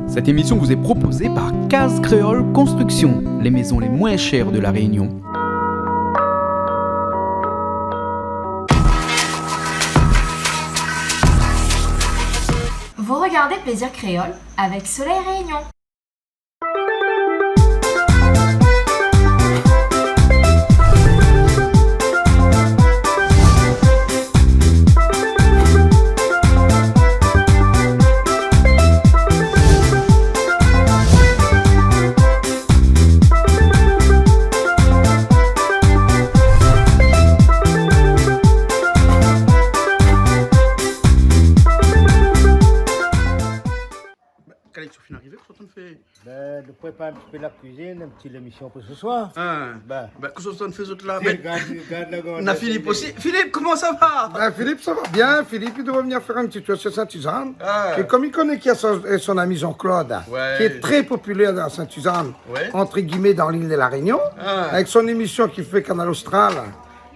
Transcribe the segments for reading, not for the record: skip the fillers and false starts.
Cette émission vous est proposée par Case Créole Construction, les maisons les moins chères de La Réunion. Vous regardez Plaisir Créole avec Soleil Réunion. De préparer un petit peu la cuisine, une petite émission pour ce soir. Qu'est-ce que fait autres là? On a Philippe aussi. Philippe, comment ça va? Philippe, ça va bien. Philippe, il doit venir faire un petit tour sur Saint-Suzanne. Et comme il connaît qu'il y a son ami Jean-Claude, qui est très populaire dans Saint-Suzanne, entre guillemets dans l'île de la Réunion, avec son émission qu'il fait Canal Austral.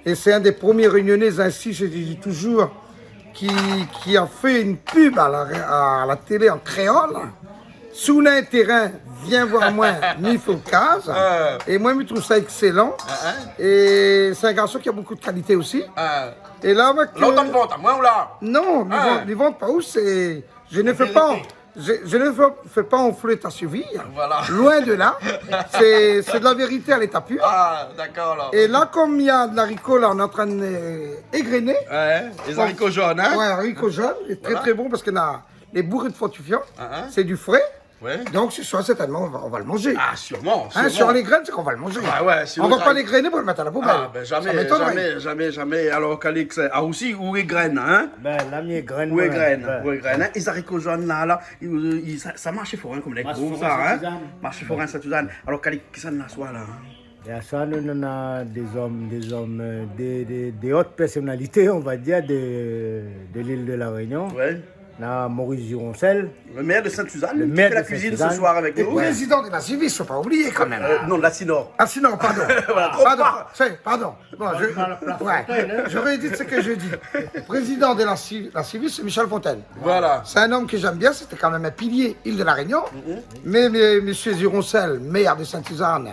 Et c'est un des premiers réunionnais, ainsi je dis toujours, qui a fait une pub à la télé en créole. Sous l'intérêt, viens voir moi, Mifo Case. Et moi, je trouve ça excellent. Et c'est un garçon qui a beaucoup de qualité aussi. Et là, avec. Là, on t'en vente, à moi ou là? Non, ils vendent pas où c'est. Je ne fais pas. Je ne fais pas enfler ta cheville. Voilà. Loin de là. C'est de la vérité à l'état pur. Ah, d'accord alors. Et là, comme il y a de l'haricot, là, on est en train d'égrener. Les haricots jaunes, hein? Ouais, haricots jaunes. Et très très bon parce qu'on a les bourrées de fortifiant. C'est du frais. Donc ce soir, certainement, on va le manger. Ah, sûrement. Sur les graines, c'est qu'on va le manger. On va pas les grainer pour le mettre à la poubelle. Ah, ben jamais. Alors, Calix, aussi, où est graines, hein? Ben, la mienne graine. Où est graines? Hein? Les haricots jaunes, là, ça marche fort, hein, comme les gros, ça, hein? Marche fort, hein, Saint-Suzanne. Alors, Calix, qu'est-ce qu'on a soit là? Et à ça, nous on a des hommes, des hautes personnalités, on va dire, de l'île de la Réunion. On a Maurice Gironcel. Le maire de Saint-Suzanne, qui maire fait la de cuisine Saint-Suzanne. ce soir avec Le nous. président de la Civis, il ne faut pas oublier quand même. Non, de la Sinor. Ah sinon, pardon. Pardon. Bon, j'aurais dit ce que je dis. Le président de la Civis, c'est Michel Fontaine. Voilà. C'est un homme que j'aime bien, c'était quand même un pilier, île de la Réunion. Mais M. Gironcel, maire de Saint-Suzanne,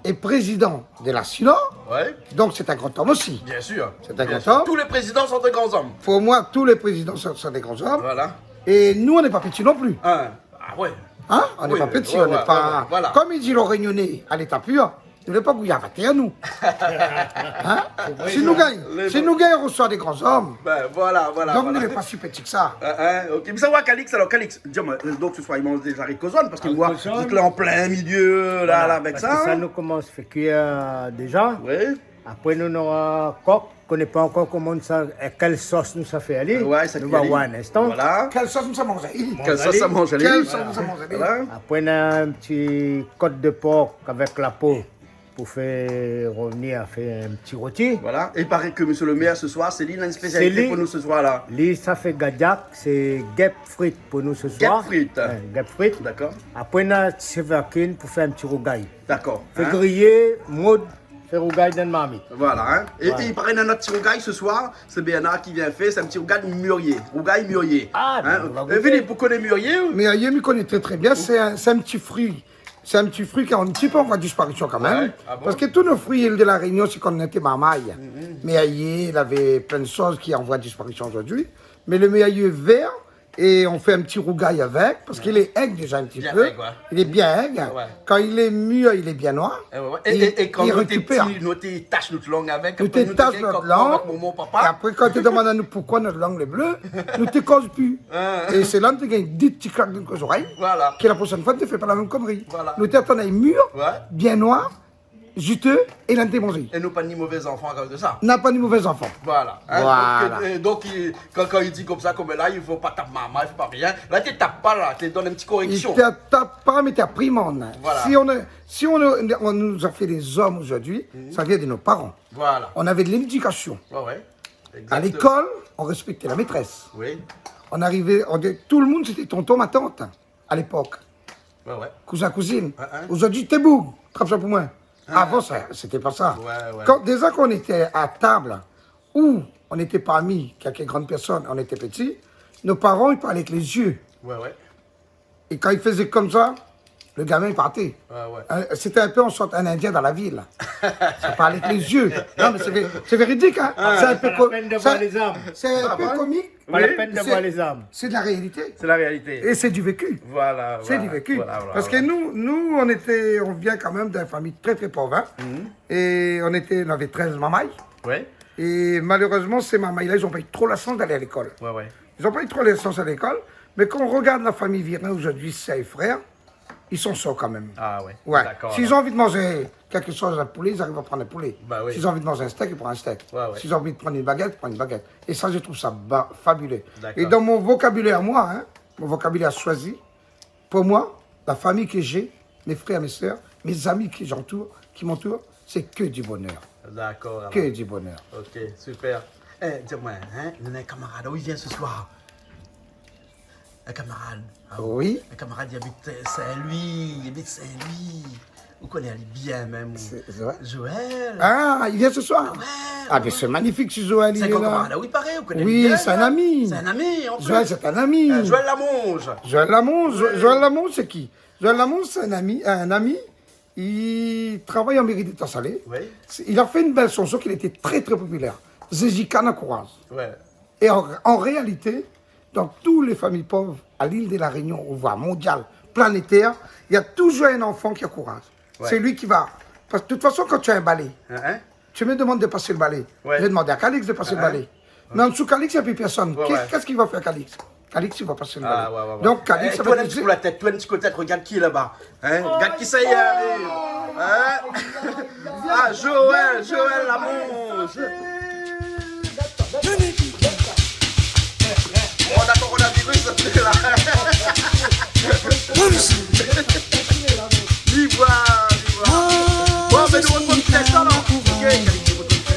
est président de la Sinor. Donc c'est un grand homme aussi. Bien sûr. C'est un grand homme. Tous les présidents sont des grands hommes. Pour moi, tous les présidents sont des grands hommes. Voilà. Et nous, on n'est pas petits non plus. Ah ouais. Hein? On n'est pas petits, on n'est pas... Voilà. Comme il dit le Réunionnais à l'état pur, nous n'est pas bouillard à nous. Hein? Si nous gagnons, on reçoit des grands hommes. Ben voilà. Donc nous n'est pas si petits que ça. Ok, mais ça va, Calix, dis-moi, donc ce soir, ils mangent des haricots jaunes parce qu'ils voient vous êtes là en plein milieu, là, avec ça. Ça nous commence à faire cuire déjà. Après, nous aurons coq. On ne connaît pas encore comment ça, quelle sauce nous ça fait aller. Ça nous va voir un instant. Voilà. Quelle sauce nous a mangé? Quelle sauce ça mange aller? Après, on a un petit côte de porc avec la peau pour faire revenir à faire un petit rôti. Voilà. Et il paraît que monsieur le maire ce soir, c'est lui, il a une spécialité pour nous ce soir-là. Lui, ça fait gadiac, c'est guêpe frite pour nous ce soir. Guêpe frite. D'accord. Après, on a sévacine pour faire un petit rougail. D'accord. Fait griller, mode. Faire rougail dans le marmite. Voilà, hein. Et il paraît dans notre petit rougail ce soir, c'est Bernard qui vient faire, c'est un petit rougail mûrier. Rougail mûrier. Philippe, vous connaissez mûrier? Mûrier, me connaît très bien, c'est un petit fruit. C'est un petit fruit qui a un petit peu en voie de disparition quand même. Parce que tous nos fruits de la Réunion, c'est qu'on était marmaille. Mûrier, il avait plein de choses qui sont en voie de disparition aujourd'hui. Mais le mûrier vert, et on fait un petit rougail avec, parce qu'il est aigre déjà un petit peu. Il est bien aigre. Quand il est mûr, il est bien noir. Et quand il nous récupère. Nous taches notre langue avec. Nous taches notre langue. Et après, quand tu demandes à nous pourquoi notre langue est bleue, nous te cause plus. Et c'est là que tu gagnes 10 petits claques dans les oreilles. Que la prochaine fois, tu ne fais pas la même connerie. Nous t'attendons mûr, bien noir, juteux et l'antémangé. Et nous pas ni mauvais enfants à cause de ça. N'a pas ni mauvais enfants. Voilà. Donc, quand il dit comme ça, comme là, il ne faut pas taper maman, il ne faut pas rien. Là, tu ne tapes pas là, tu donnes une petite correction. Tu ne tapes pas, mais tu apprimes. Voilà. Si on nous a fait des hommes aujourd'hui, ça vient de nos parents. Voilà. On avait de l'éducation. Exactement. À l'école, on respectait la maîtresse. On arrivait, tout le monde c'était tonton, ma tante, à l'époque. Cousin, cousine. Aujourd'hui, t'es beau, trappe ça pour moi. Avant, ça, c'était pas ça. Déjà qu'on était à table, où on n'était pas amis, quelques grandes personnes, on était petits, nos parents, ils parlaient avec les yeux. Et quand il faisait comme ça, le gamin il partait. C'était un peu en sorte un Indien dans la ville. Ça parlait avec les yeux. Non, mais c'est véridique, hein. C'est un peu comique. Pas la peine de voir les armes. C'est de la réalité. C'est la réalité. Et c'est du vécu. Voilà. C'est du vécu. Voilà, Parce que nous, on vient quand même d'une famille très très pauvre. Hein. Et on avait 13 mamailles. Ouais. Et malheureusement, ces mamailles-là, ils n'ont pas eu trop la chance d'aller à l'école. Ouais. Ils n'ont pas eu trop la chance à l'école. Mais quand on regarde la famille Virin aujourd'hui, ses frères, ils sont sorts quand même. Ah ouais. D'accord. S'ils ont envie de manger quelque chose à poulet, ils arrivent à prendre un poulet. Bah oui. S'ils ont envie de manger un steak, ils prennent un steak. Ouais. S'ils ont envie de prendre une baguette, ils prennent une baguette. Et ça, je trouve ça fabuleux. D'accord. Et dans mon vocabulaire, moi, hein, mon vocabulaire choisi, pour moi, la famille que j'ai, mes frères, mes soeurs, mes amis qui m'entourent, c'est que du bonheur. D'accord. Alors. Que du bonheur. Ok, super. Dis-moi, hein, un camarade, où il vient ce soir? Un camarade. Oui. Un camarade, il habite Saint-Louis. Vous connaissez bien même. C'est vrai. Joël. Ah, il vient ce soir? Ouais. Ah, mais c'est magnifique, ce Joël, il C'est est un là. camarade, oui, pareil, vous connaissez Oui, bien. c'est un ami. C'est un ami, en plus. Joël, c'est un ami. Joël Lamonge. Joël Lamonge, Joël Lamonge, c'est qui? Joël Lamonge, c'est un ami. Il travaille en mairie d'État Salé. Oui. Il a fait une belle chanson qui était très très populaire. Zéjikana Courage. Ouais. Et en réalité, dans toutes les familles pauvres, à l'île de la Réunion, au voire mondial, planétaire, il y a toujours un enfant qui a courage. Ouais. C'est lui qui va. Parce que de toute façon, quand tu as un balai, Hein? tu me demandes de passer le balai. Ouais. Je vais demander à Calix de passer le balai. Mais en dessous Calix, il n'y a plus personne. Ouais. Qu'est-ce qu'il va faire, Calix? Calix, il va passer le balai. Ouais. Donc, Calix, ça toi, va un petit coup la tête, toi, un petit coup la tête, regarde qui est là-bas. Hein? Regarde qui ça y arrive. Hein? Ah, Joël Lamonge. Oh, d'accord, on a viré ça là. L'ivoire. Bon, mais nous, on peut peut-être ça, non? Ok,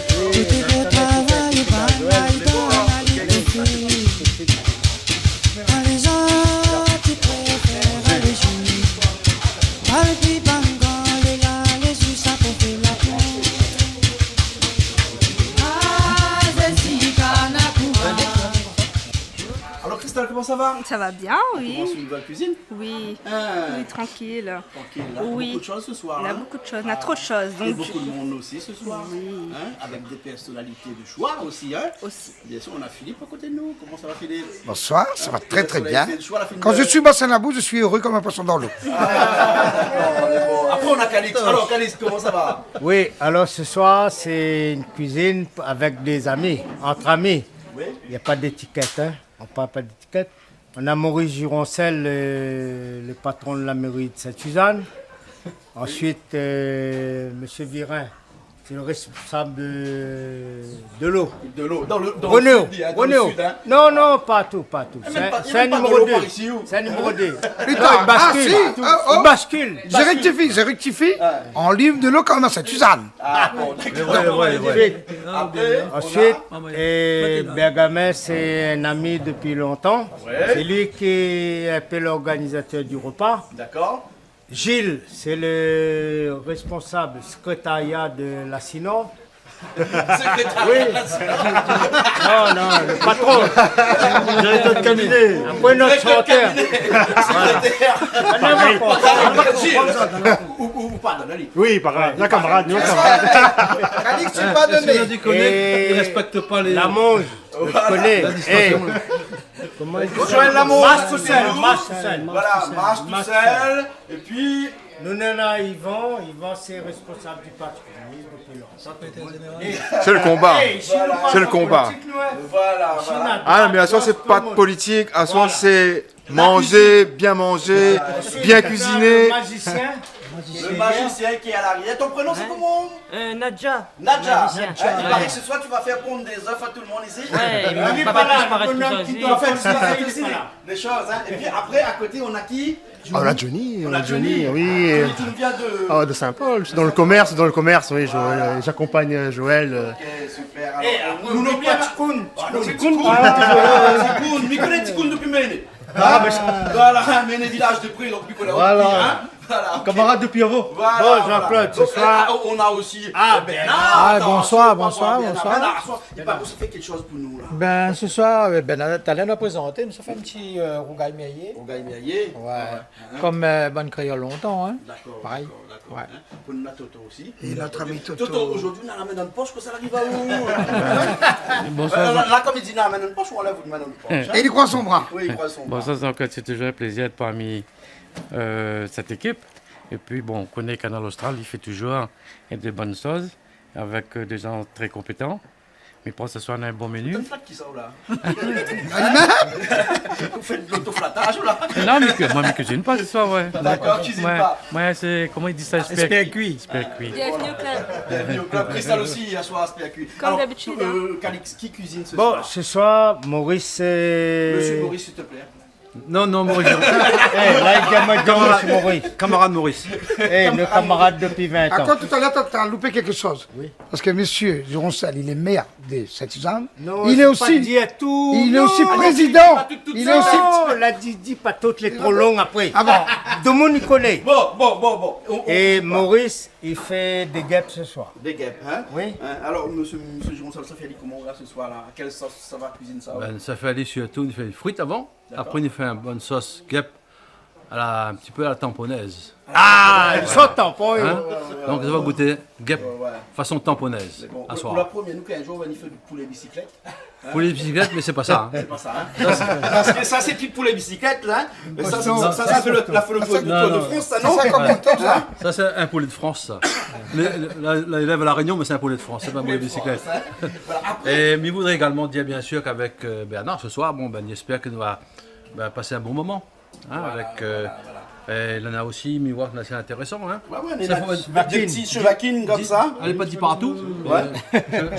Alors, Christelle, comment ça va? Ça va bien, oui. Comment se la cuisine? Oui, oui, tranquille. Tranquille, là. Oui. Beaucoup de choses ce soir. On a hein? beaucoup de choses, on a trop de choses. Et Donc, beaucoup de monde aussi ce soir. Hein? Avec des personnalités de choix aussi. Hein? aussi. Bien sûr, on a Philippe à côté de nous. Comment ça va, Philippe? Bonsoir, ça va très très bien. Personnalité de choix, la fin Quand de- je suis bassin à bout, je suis heureux comme un poisson dans l'eau. Bon, après, on a Calix. Alors, Calix, comment ça va? Oui, alors ce soir, c'est une cuisine avec des amis, entre amis. Oui. Il n'y a pas d'étiquette, hein. On ne parle pas d'étiquette. On a Maurice Gironcel, le patron de la mairie de Sainte-Suzanne. Ensuite, M. Virin, c'est le responsable de l'eau. De l'eau. Dans le Renaud, sud, hein, dans le Renaud. sud, hein. Non, pas tout. Il y a même pas C'est un de numéro l'eau 2. par ici, où? C'est un numéro 2. Putain, Il bascule. Il bascule. Je rectifie. On livre de l'eau quand on a Sainte-Suzanne. Ah, bon, d'accord. Ensuite, et Bergamin, c'est un ami depuis longtemps. C'est lui qui est un peu l'organisateur du repas. D'accord. Gilles, c'est le responsable secrétariat de la SINO. Non, le patron. Directeur de cabinet. Après notre chanteur. Ou pas, dans la ligue. Oui, la camarade, nous, camarade. Calix, tu pas donné. Et il respecte pas les... La Monge, je connais. Comment il dit ça? Joël Lamonge. Mas Toussel. Voilà, Marche tout seul. Et puis. Nous, Yvan, c'est responsable du parti communiste depuis longtemps. C'est le combat. Hey, si nous parlons C'est le combat. politique, nous, hein. Voilà. Ah, mais à soi, c'est pas de politique. À soi, c'est manger, bien manger, bien cuisiner. Le magicien. Le magicien qui est à l'arrière. Ton prénom, c'est comment? Nadja. Nadja. Magicien. Il paraît que ce soir, tu vas faire pondre des œufs à tout le monde ici. Ouais, On n'est mon pas papa là, qui m'arrête le tout bonhomme ça qui aussi. doit En fait, faire tu vas ça, faire il ici est pas là. des choses. Hein. Et puis après, à côté, on a qui? On a Johnny, On a Johnny. oui. Johnny, tu nous viens de. De Saint-Paul, je suis dans le commerce, oui. J'accompagne Joël. Ok, super. Nous n'oublions pas Tikoun. Tikoun, mi connais Tikoun depuis Méné. Voilà, mais les villages de près, donc plus qu'on a Voilà. hein. Voilà. Camarade de Piovo. Voilà, Bon, voilà. Jean-Claude, ce Donc, soir- on a aussi Ah, Attends, bonsoir, pas bonsoir, Bernard. bonsoir. Bernard, il va aussi faire quelque chose pour nous là. Ben, ce soir, Talent nous a présenté, nous a fait un petit rougail meillé. On gagne Meillet. Ouais. Comme bonne créole longtemps, hein. D'accord. Pareil. D'accord. Ouais. Hein. Pour nous, la Toto aussi. Et notre ami Toto. Toto, aujourd'hui, on a la main dans le poche, que ça arrive à où Là, comme il dit, on a la main dans le poche, on enlève votre main dans le poche. Et il croit son bras. Oui, il croit son Bon, bras. ça, c'est toujours un plaisir d'être parmi cette équipe. Et puis, bon, on connaît Canal Austral, il fait toujours des bonnes choses avec des gens très compétents. Mais pour ce soir, on a un bon menu. C'est une flatte qui sort là. Vous faites de l'autoflattage ou là Non, mais moi, je cuisine pas ce soir, ouais. D'accord, cuisine pas. Ouais, c'est, comment ils disent ça? Espère cuit. Espère cuit. Bienvenue au club. Bienvenue au club Cristal aussi, à soir, à cuit. Comme d'habitude, Calix, qui cuisine ce Bon, soir ce soir, Maurice est... Monsieur Maurice, s'il te plaît. Non, non, Maurice. Eh, là, il gagne Monsieur Maurice. Camarade Maurice. Eh, nos camarades depuis 20 À ans. quoi tout à l'heure, t'as loupé quelque chose. Oui. Parce que monsieur Gironcel, il est maire de Saint-Suzanne. Non, Il est c'est aussi, pas dit à tout. il est Non, aussi pas président. tout Il est ça. aussi. Non, la dit pas toutes les trop longues après. Ah bon. Tout le monde y connaît. Bon. Et Maurice, il fait des guêpes ce soir. Des guêpes, hein Oui. Hein, alors, monsieur Gironcel, ça fait aller comment là ce soir là? Quelle sauce ça va cuisiner ça? Ben, ça fait aller surtout, on fait des frites avant. Après, on fait une bonne sauce guêpe un petit peu à la tamponnaise. Ah, ils sont tampons. Hein? Donc, ça va goûter guêpe Ouais. façon tamponnaise Bon, à pour soir. la première, nous, qu'un jour, on va y faire du poulet bicyclette. Pour les bicyclettes, mais c'est pas ça. Hein. C'est pas ça, hein? Parce que ça, c'est plus pour les bicyclettes, là. Mais ça, ça fait le Tour de France, ça, non? Ça, comment on ça? Ça, c'est un poulet de France, ça. Là, il lève à La Réunion, mais c'est un poulet de France, c'est pas un poulet de bicyclette. Voilà, après, Et mais je voudrais également dire, bien sûr, qu'avec Bernard, ce soir, bon, ben, j'espère qu'il va passer un bon moment. Hein, avec, et il en a aussi, mais voir que c'est intéressant. Hein. ouais, on est Ça là, faut- des petits chevaquines comme ça. Elle n'est pas dit partout.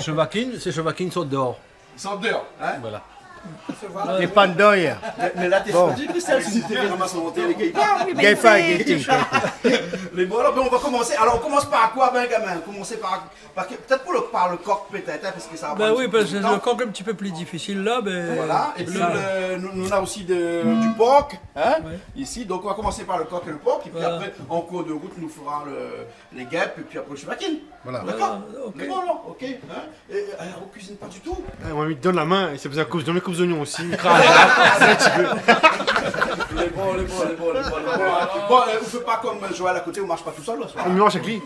Chevaquine, c'est chevaquine saute dehors. Ils sont dehors, hein? Voilà. Et pas dedans hier. Mais là, t'es sorti, Christelle, si t'es ramassé en monter, les gars. Gaifa, Gaiti. Mais bon, alors, ben, on va commencer. Alors, on commence par quoi, ben, gamin? Commencer par peut-être par le coq, peut-être, hein, parce que ça va Ben prendre oui, un parce petit que peu de le temps. coq est un petit peu plus difficile là, mais... Voilà, et puis nous on a aussi du porc, hein, ici, donc on va commencer par le coq et le porc, et puis Voilà. après, en cours de route, nous fera les guêpes, et puis après le chevaquine. Voilà. D'accord? ok. C'est bon, alors, ok. Hein? Et, on cuisine pas du tout. On lui donne la main et c'est pour ça que je donne les coupes d'oignons aussi. Les bons. Bon, on fait pas comme Joël à côté, on marche pas tout seul, là, ce soir. On mange avec lui.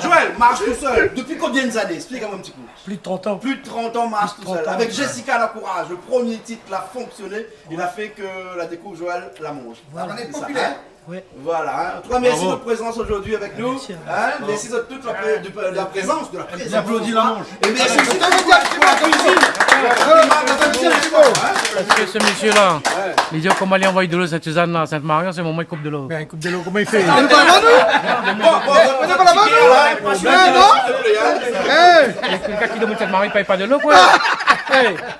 Joël, marche tout seul. Depuis combien d'années? Explique-moi un petit peu. Plus de 30 ans. Plus de 30 ans, marche tout seul. Avec Jessica Lacourage, le premier titre l'a fonctionné. Il a fait que la découvre Joël la mange. Voilà. C'est ça, Populaire. hein? Voilà. Hein. En tout cas, merci de votre présence aujourd'hui avec nous. Merci. Hein. Merci de toute la présence de la présence. J'applaudis la manche. Et merci aussi de la cuisine. Parce que ce monsieur-là, il dit comment aller envoyer de l'eau à Sainte-Suzanne à Sainte-Marie, c'est le moment il coupe de l'eau. Ben, coupe de l'eau, comment il fait? On est pas la main, Il y a quelqu'un qui demande Sainte-Marie ne paye pas de l'eau, quoi.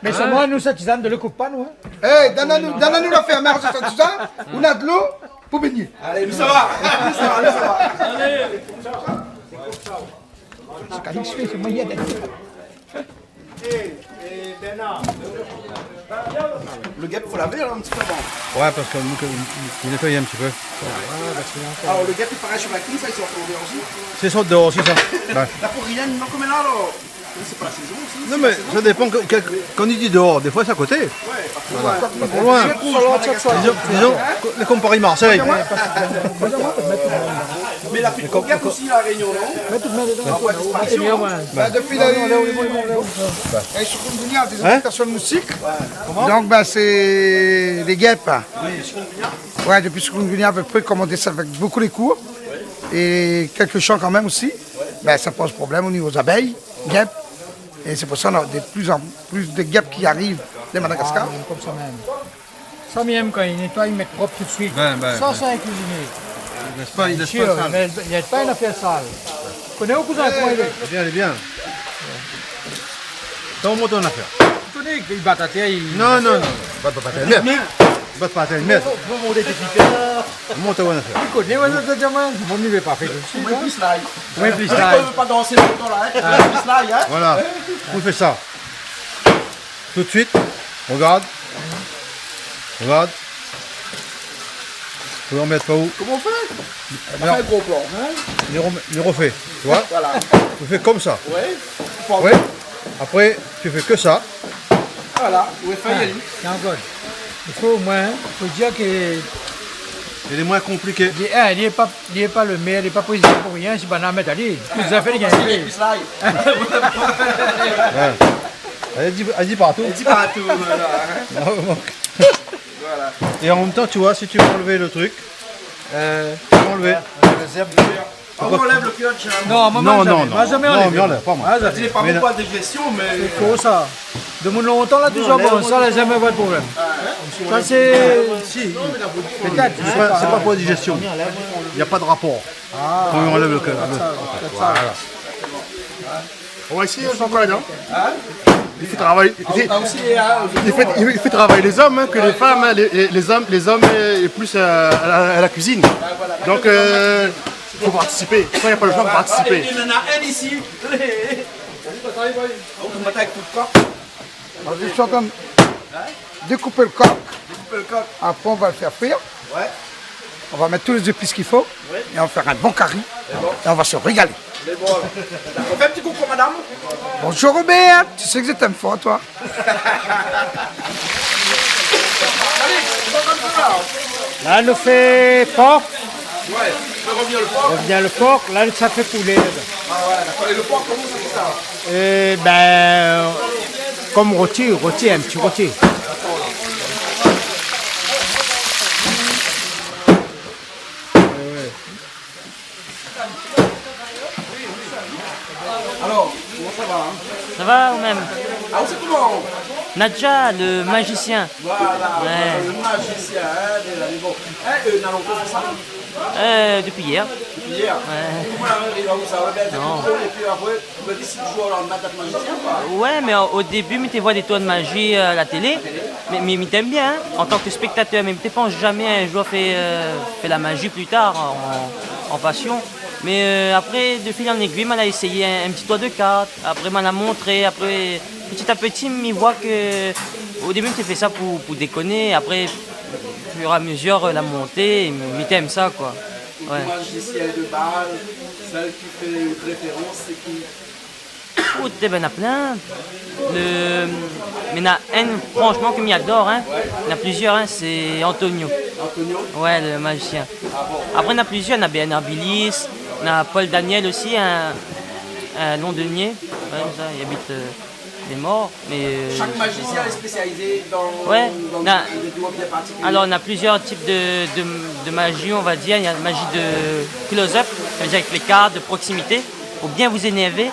Mais c'est moi, nous, cette tisane, ne le coupe pas, nous. Eh, donne-nous la fermière de Saint-Suzanne, on a de l'eau pour baigner. Allez, nous ça va. Nous ça va. C'est Calix fait, c'est moyen d'être. Et Bernard, Le guêpe, il faut laver un petit peu avant. Ouais, parce qu'il nettoie un petit peu. Alors, le guêpe, il paraît sur la quille, ça, ils sont retournés aussi. C'est saute dehors aussi, ça. La pourrienne, non, comme là, alors. C'est pas la saison aussi. Non, mais ça dépend quand il dit dehors. Des fois, c'est à côté. Ouais, Pas trop loin. Disons, comme Paris-Marseille. mais la plus grosse guêpe aussi, la Réunion, non? Depuis la chikungunya, des infestations de moustiques. Donc, ben, c'est les guêpes. Ouais, depuis chikungunya, à peu près, comme on dit ça avec beaucoup les cours. Et quelques champs quand même aussi. Ben, ça pose problème au niveau des abeilles, guêpes. Et c'est pour ça qu'on a de plus en plus de guêpes qui arrivent de Madagascar. comme ça même. Ça même, quand il nettoie, il met propre tout de suite. Ben, Ça, c'est un cuisinier. laisse pas, il laisse Sûr, pas ça. mais il n'y a pas une affaire sale. Connais au cousin, comment il est? Elle est bien. T'en monte en affaire. Tu connais qu'il bat à terre, il... Non. Pas à terre. Pas à terre. Faut monter tes piquets. Monte en affaire. Tu connais, ouais, ça, diamant. Mon niveau n'est pas fait tout de suite. Moins plus là. Ouais, plus On là. ne peut pas danser longtemps là, hein? Plus là, hein? Voilà. On fait ça. Tout de suite, on regarde. Regarde. Tu peux remettre pas où? Comment on fait? On fait un gros plan. Hein? Il refait. Tu vois? Voilà. Tu fais comme ça. Ouais. Oui. Après, tu fais que ça. Voilà. Où est fait C'est encore. Il faut au moins, il faut dire que Il est moins compliqué. il n'est pas le maire, il n'est pas président pour rien, c'est pas un mettre à lui. Vous avez fait les gars. Allez, dis partout. Dis partout. Voilà. Voilà. Et en même temps, tu vois, si tu veux enlever le truc, tu peux enlever. On enlève le pioche. Non, maman, jamais. Moi, jamais Non, enlevé. mais enlève, pas moi. Ah, C'est pas mon pas de gestion, mais. il faut ça. De mon longtemps, là, toujours bon. Ça, là, jamais pas de problème. Ça, c'est. Si. Peut-être. C'est pas pour la digestion. Il n'y a pas de rapport. Quand on enlève le cœur. Voilà. On va essayer son coin, non? Il fait travailler. Il fait travailler les hommes, hein, que les femmes, hein, les hommes est plus à la cuisine. Donc il faut participer. Quand il n'y a pas le choix, il faut participer. Il y en a un ici. On va avec tout le corps. Alors, je suis en train de découper le coq. Après, on va le faire frire. Ouais. On va mettre tous les épices qu'il faut. Et on va faire un bon curry. Et on va se régaler. C'est bon. On fait un petit coucou, madame. Bonjour Robert, tu sais que je t'aime fort, toi. Là, on fait porc. Ouais, je reviens le porc. On vient le porc. Là, ça fait poulet. Ah ouais, d'accord. Et le porc, comment ça fait ça? Comme rôti, un petit rôti. Alors, comment ça va? Ça va ou même? Ah, c'est comment? Nadja, le magicien. Voilà, Ouais. le magicien, hein, les bon. Nalonto, c'est ça? Depuis hier. Depuis hier? Ouais. Comment il va vous savoir? Non. Et puis après, tu me dis si tu joues alors le match de magicien, quoi. Ouais, mais au début, tu vois des toits de magie à la télé. Mais t'aimes bien, hein, en tant que spectateur. Mais tu penses jamais un jour fait la magie plus tard, en passion. Mais après, de fil en aiguille, on a essayé un petit toit de cartes. Après, on a montré. Après, petit à petit, on voit que au début, tu fais ça pour déconner. Après, au fur et à mesure, la montée, mais t'aimes ça, quoi. Ouais. Le magicien de base, celle qui fait une référence, c'est qui? Oh, ben, il y en a plein. Mais il y en a un, franchement, que m'adore. Hein. Il y en a plusieurs, hein, c'est Antonio. Antonio? Ouais, le magicien. Après, il y en a plusieurs. Il y en a Bernard Billis, il y en a Paul Daniel aussi, un londonien. Ouais, ça, il habite des morts. Chaque magicien est spécialisé dans, ouais, dans des doigts bien particuliers. Alors, on a plusieurs types de magie, on va dire. Il y a la magie de close-up, ça veut dire avec les cartes de proximité, pour bien vous énerver.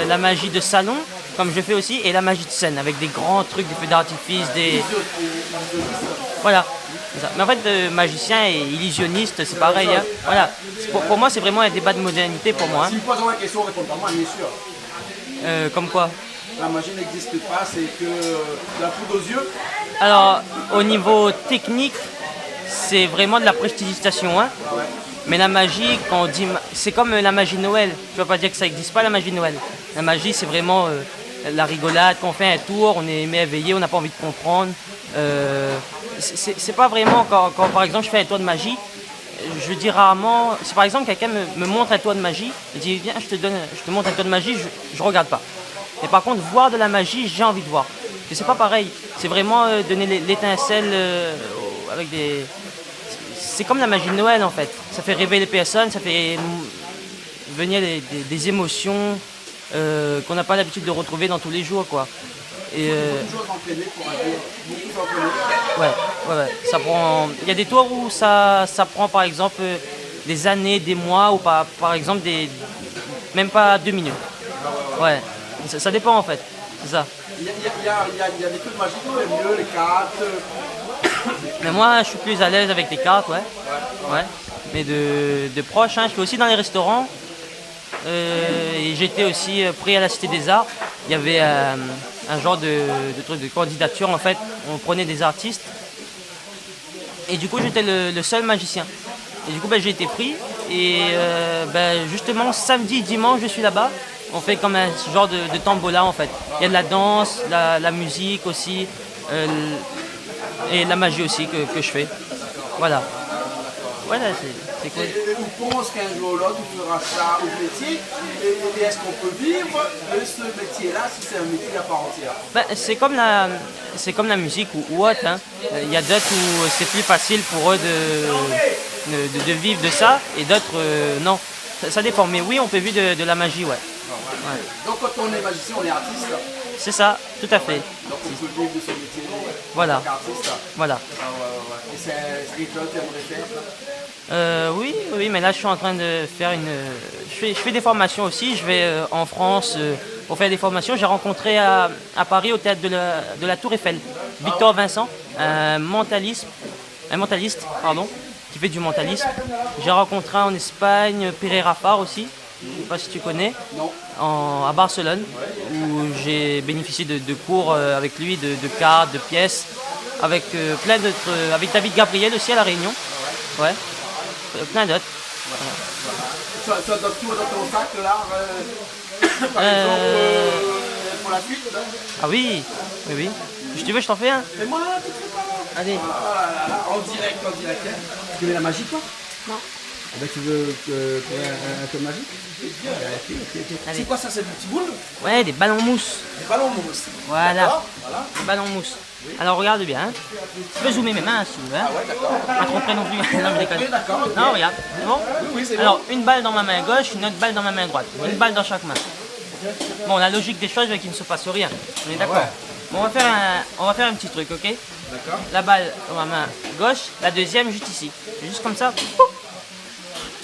La magie de salon, comme je fais aussi, et la magie de scène, avec des grands trucs, des feux d'artifice, des... Voilà. Mais en fait, le magicien et illusionniste, c'est pareil. Hein. Voilà. Pour moi, c'est vraiment un débat de modernité pour moi. Hein. Si vous posez la question, répondez pas moi, bien sûr. Comme quoi? La magie n'existe pas, c'est que la poudre aux yeux. Alors, au niveau technique, c'est vraiment de la prestidigitation. Hein. Ouais. Mais la magie, quand on dit, c'est comme la magie de Noël. Je ne veux pas dire que ça n'existe pas, la magie de Noël. La magie, c'est vraiment la rigolade, quand on fait un tour, on est émerveillé, on n'a pas envie de comprendre. C'est pas vraiment quand, par exemple, je fais un tour de magie, je dis rarement, si par exemple quelqu'un me montre un tour de magie, il dit viens, je te montre un tour de magie, je regarde pas. Et par contre, voir de la magie, j'ai envie de voir. Et c'est pas pareil, c'est vraiment donner l'étincelle avec des... C'est comme la magie de Noël en fait. Ça fait rêver les personnes, ça fait venir des émotions qu'on n'a pas l'habitude de retrouver dans tous les jours, quoi. Et ouais. Ça prend. Il y a des tours où ça prend par exemple des années, des mois, ou par exemple même pas 2 minutes. Ouais. Ça dépend en fait. C'est ça. Il y a des trucs magiques, les mieux, les cartes. Mais moi, je suis plus à l'aise avec les cartes, ouais. Mais de proche, hein, je fais aussi dans les restaurants. Et j'étais aussi pris à la Cité des Arts. Il y avait un genre de truc de candidature, en fait. On prenait des artistes. Et du coup, j'étais le seul magicien. Et du coup, j'ai été pris. Et justement, samedi, dimanche, je suis là-bas. On fait comme un genre de tombola, en fait. Il y a de la danse, la musique aussi. Et la magie aussi que je fais. Voilà. Voilà, c'est cool. Et on pense qu'un jour ou l'autre, tu feras ça au métier. Et est-ce qu'on peut vivre de ce métier-là si c'est un métier à part entière? Ben, c'est comme la musique ou autre. Hein. Il y a d'autres où c'est plus facile pour eux de vivre de ça et d'autres non. Ça dépend. Mais oui, on peut vivre de la magie, ouais. Ouais. Donc quand on est magicien, on est artiste. C'est ça, tout à fait. Donc on peut vivre de ce métier. Voilà. En tant qu'artiste. Voilà. Et c'est quelque chose que tu aimerais faire? Oui, mais là je suis en train de faire je fais des formations aussi. Je vais en France pour faire des formations. J'ai rencontré à Paris au théâtre de la Tour Eiffel Victor Vincent, un mentaliste, qui fait du mentalisme. J'ai rencontré en Espagne Pereira Far aussi. Je ne sais pas si tu connais. Non. À Barcelone, où j'ai bénéficié de cours avec lui, de cartes, de pièces, avec plein d'autres, avec David Gabriel aussi à La Réunion. Ouais. Plein d'autres. Voilà. Tu as d'autres tours dans ton sac là, par exemple, pour la suite là? Ah oui. Si tu veux, je t'en fais un. Fais-moi un petit truc là. Allez. En direct. Tu veux la magie toi? Non. Ah ben, tu veux un peu de magie? C'est quoi ça, c'est des petits boules? Ouais, des ballons mousse. Des ballons mousse. Voilà. Des ballons mousse. Alors regarde bien. Hein. Tu peux zoomer mes mains si tu veux. Hein. Ah ouais, d'accord. Pas trop près non plus. Non, je déconne. Okay, d'accord. Okay. Non, regarde. C'est bon? Oui, c'est Alors, bon. une balle dans ma main gauche, une autre balle dans ma main droite. Une balle dans chaque main. Bon, la logique des choses veut qu'il ne se passe rien. On est d'accord? Ouais. Bon, on va faire un petit truc, ok? D'accord. La balle dans ma main gauche, la deuxième juste ici. Juste comme ça. Tu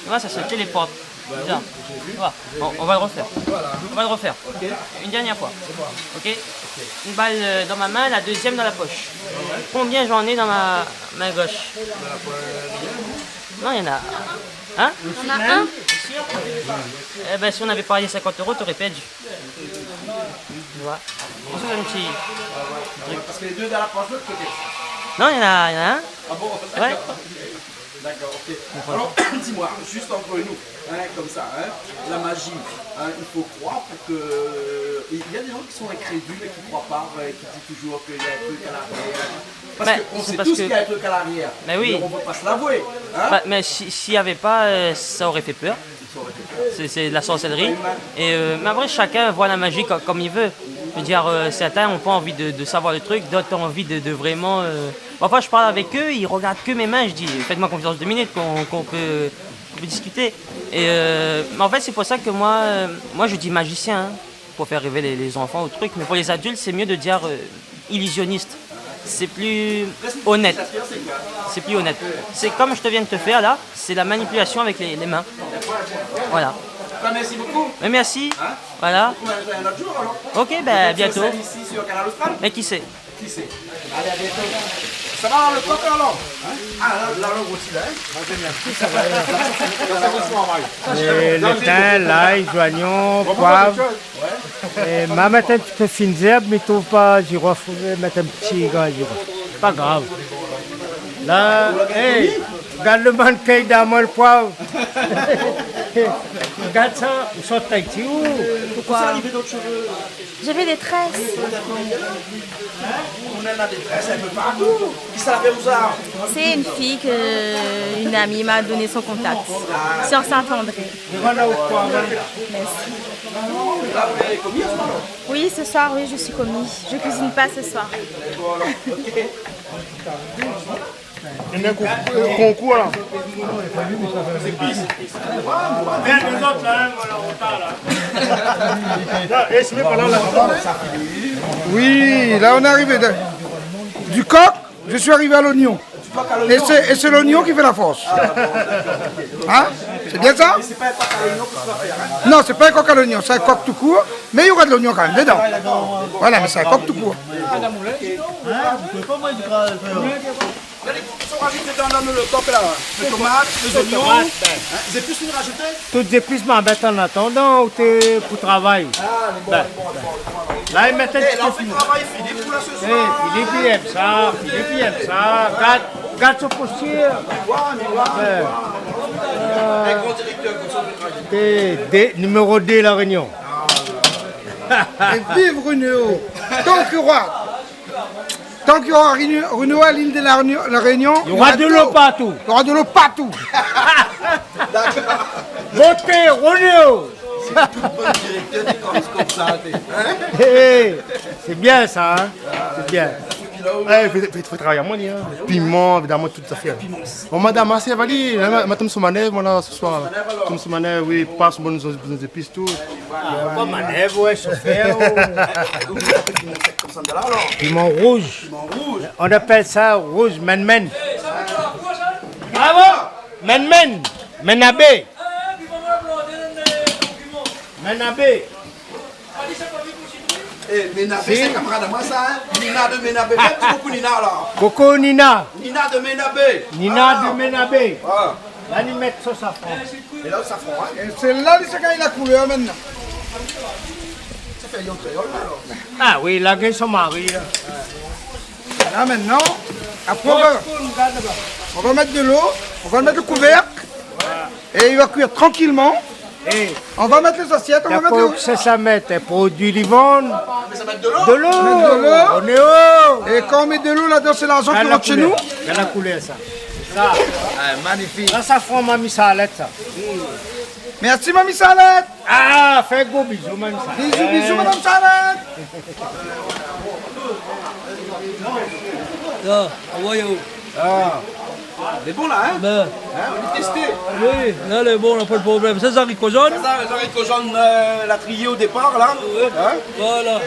vois, ça se téléporte. Bizarre. Voilà. Bon, on va le refaire. On va le refaire. Okay. Une dernière fois. Ok. Une balle dans ma main, la deuxième dans la poche. Combien j'en ai dans ma main gauche? Non, il y en a. Hein? On a un. Sûr? Eh ben, si on avait parié 50 €, t'aurais perdu. Tu vois? On fait un petit truc. Parce que les deux dans la poche de l'autre côté. Non, il y en a un. Ah bon? Ouais. D'accord, ok. Alors, dis-moi, juste entre nous, hein, comme ça, hein, la magie, hein, il faut croire pour que... Il y a des gens qui sont incrédules et qui ne croient pas, et qui disent toujours qu'il y a un truc à l'arrière. Parce qu'on sait tous qu'il y a un truc à l'arrière, mais oui. on ne peut pas se l'avouer. Hein? Mais s'il n'y avait pas, ça aurait fait peur. C'est de la sorcellerie. Mais après, chacun voit la magie comme il veut. Je veux dire, certains n'ont pas envie de savoir le truc, d'autres ont envie de vraiment... Parfois, je parle avec eux, ils regardent que mes mains, je dis, faites-moi confiance 2 minutes, qu'on peut discuter. Mais en fait, c'est pour ça que moi je dis magicien, hein, pour faire rêver les enfants au truc. Mais pour les adultes, c'est mieux de dire illusionniste. C'est plus honnête. C'est plus honnête. C'est comme je te viens de te faire là, c'est la manipulation avec les mains. Voilà. Merci beaucoup. Mais merci. Hein? Voilà. Un autre jour alors. Ok, ben bientôt. Ici sur Canal Austral. Mais qui sait? Qui sait? Allez, à bientôt. Ça va dans le coq alors? Hein? Ah, là, le aussi là. Le thym, l'ail, joignon, poivre. Et ma mettre un petit peu fine herbe, mais trouve pas girofle, mettre un petit gars girofle. C'est pas grave. Là, hey, regarde le mannequin dans moi le poivre. Regarde ça, ils sont taillés où? Pourquoi? J'avais des tresses. On a des tresses un peu partout. Qui ça l'a fait vous ça? C'est une fille que une amie m'a donné son contact. Sur Saint-André. Merci. Oui, ce soir, oui, je suis commis. Je cuisine pas ce soir. Il y a un concours là. Viens les autres là, Oui, là on est arrivé du coq, je suis arrivé à l'oignon. Et c'est l'oignon qui fait la force. Hein? C'est bien ça? C'est pas un coq à l'oignon que tu vas faire. Hein? Non, c'est pas un coq à l'oignon, c'est un coq tout court, mais il y aura de l'oignon quand même dedans. Voilà, mais c'est un coq tout court. Ils sont rajoutés dans le coq là. Les tomates, les oignons. Hein? Ils plus une rajouter? Toutes les épices m'embêtent en attendant ou t'es pour travail. Ah, bon. Là, ils mettent un petit peu. Là, on fait le travail, Philippe, pour là ce soir. Philippe aime ça, Philippe aime ça. Garde ce postier. Un grand directeur comme ça. Numéro D, La Réunion. Et vive Bruno, donc roi. Tant qu'il y aura renouveau à l'île de la Réunion, Il y aura de l'eau partout. Il y aura de l'eau partout. Votez Renaud. C'est bien ça, hein? C'est bien. Il faut travailler à moi, hein. Piment, évidemment, tout ça fait. Bon, madame, assez valide. Madame Soumanev, voilà, ce soir. Madame Soumanev, oui, passe bonnes épices, tout. Pas manèvre, ouais, chauffeur. Piment rouge. On appelle ça rouge, men. Bravo! Men. Menabé. Menabé. Eh, Ménabé, c'est camarade à moi ça, hein? Nina de Ménabé. Merci beaucoup, Nina, là. Coco Nina. Nina de Ménabé. Nina de Menabé. Ah. Là, ils mettent sauce à fond. Et là, ça fond, hein? Et c'est là que gagne la couleur maintenant. Ça fait Lyon créole, alors. Ah oui, là, gagne son mari. Là, là maintenant, après, on va mettre de l'eau, on va mettre le couvercle. Et il va cuire tranquillement. Et on va mettre les assiettes, on va mettre l'eau. Ça met des produits d'Yvonne. Mais ça met de l'eau. De l'eau. On est haut. Et quand on met de l'eau là-dedans, c'est l'argent qui rentre chez nous. C'est la couleur, ça. Ça. Magnifique. Ça, ça fera Mamie Salette, ça. Merci, Mamie Salette. Ah, fais gros bisous, Mamie Salette. Bisous, Madame Salette. C'est bon là, hein? Ben, On est testé. oui, là, elle est bon, on n'a pas de problème. C'est ça, haricots jaunes? C'est ça, les haricots jaunes, la triée au départ, là. Hein? Voilà.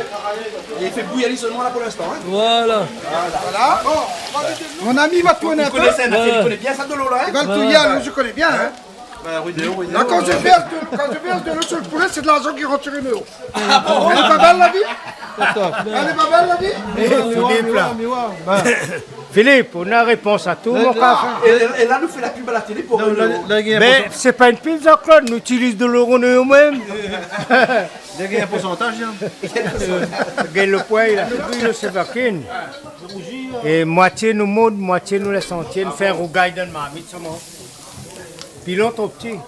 Et il fait bouillir seulement là pour l'instant, hein? Voilà. Voilà. Bon, mon ami va tourner un peu. Il connaît bien ça de l'eau, là, hein? Il va le touiller, je connais bien, hein? Là, quand je verse de l'eau sur le poulet, c'est de l'argent qui rentre sur une eau. Elle est pas belle, la vie? Elle est pas belle, la vie? Philippe, là. Philippe, on a réponse à tout, mon café. Et là, nous fait la pub à la télé pour... Mais c'est pas une pile, Jean-Claude, nous utilisons de l'euro nous-mêmes. Il y a un pourcentage, Regarde le poids, il a pris le sévacine. Et moitié nous monte, moitié nous laisse entier, nous fait un rougaille dans le marmite, ça monte. Puis l'autre au petit.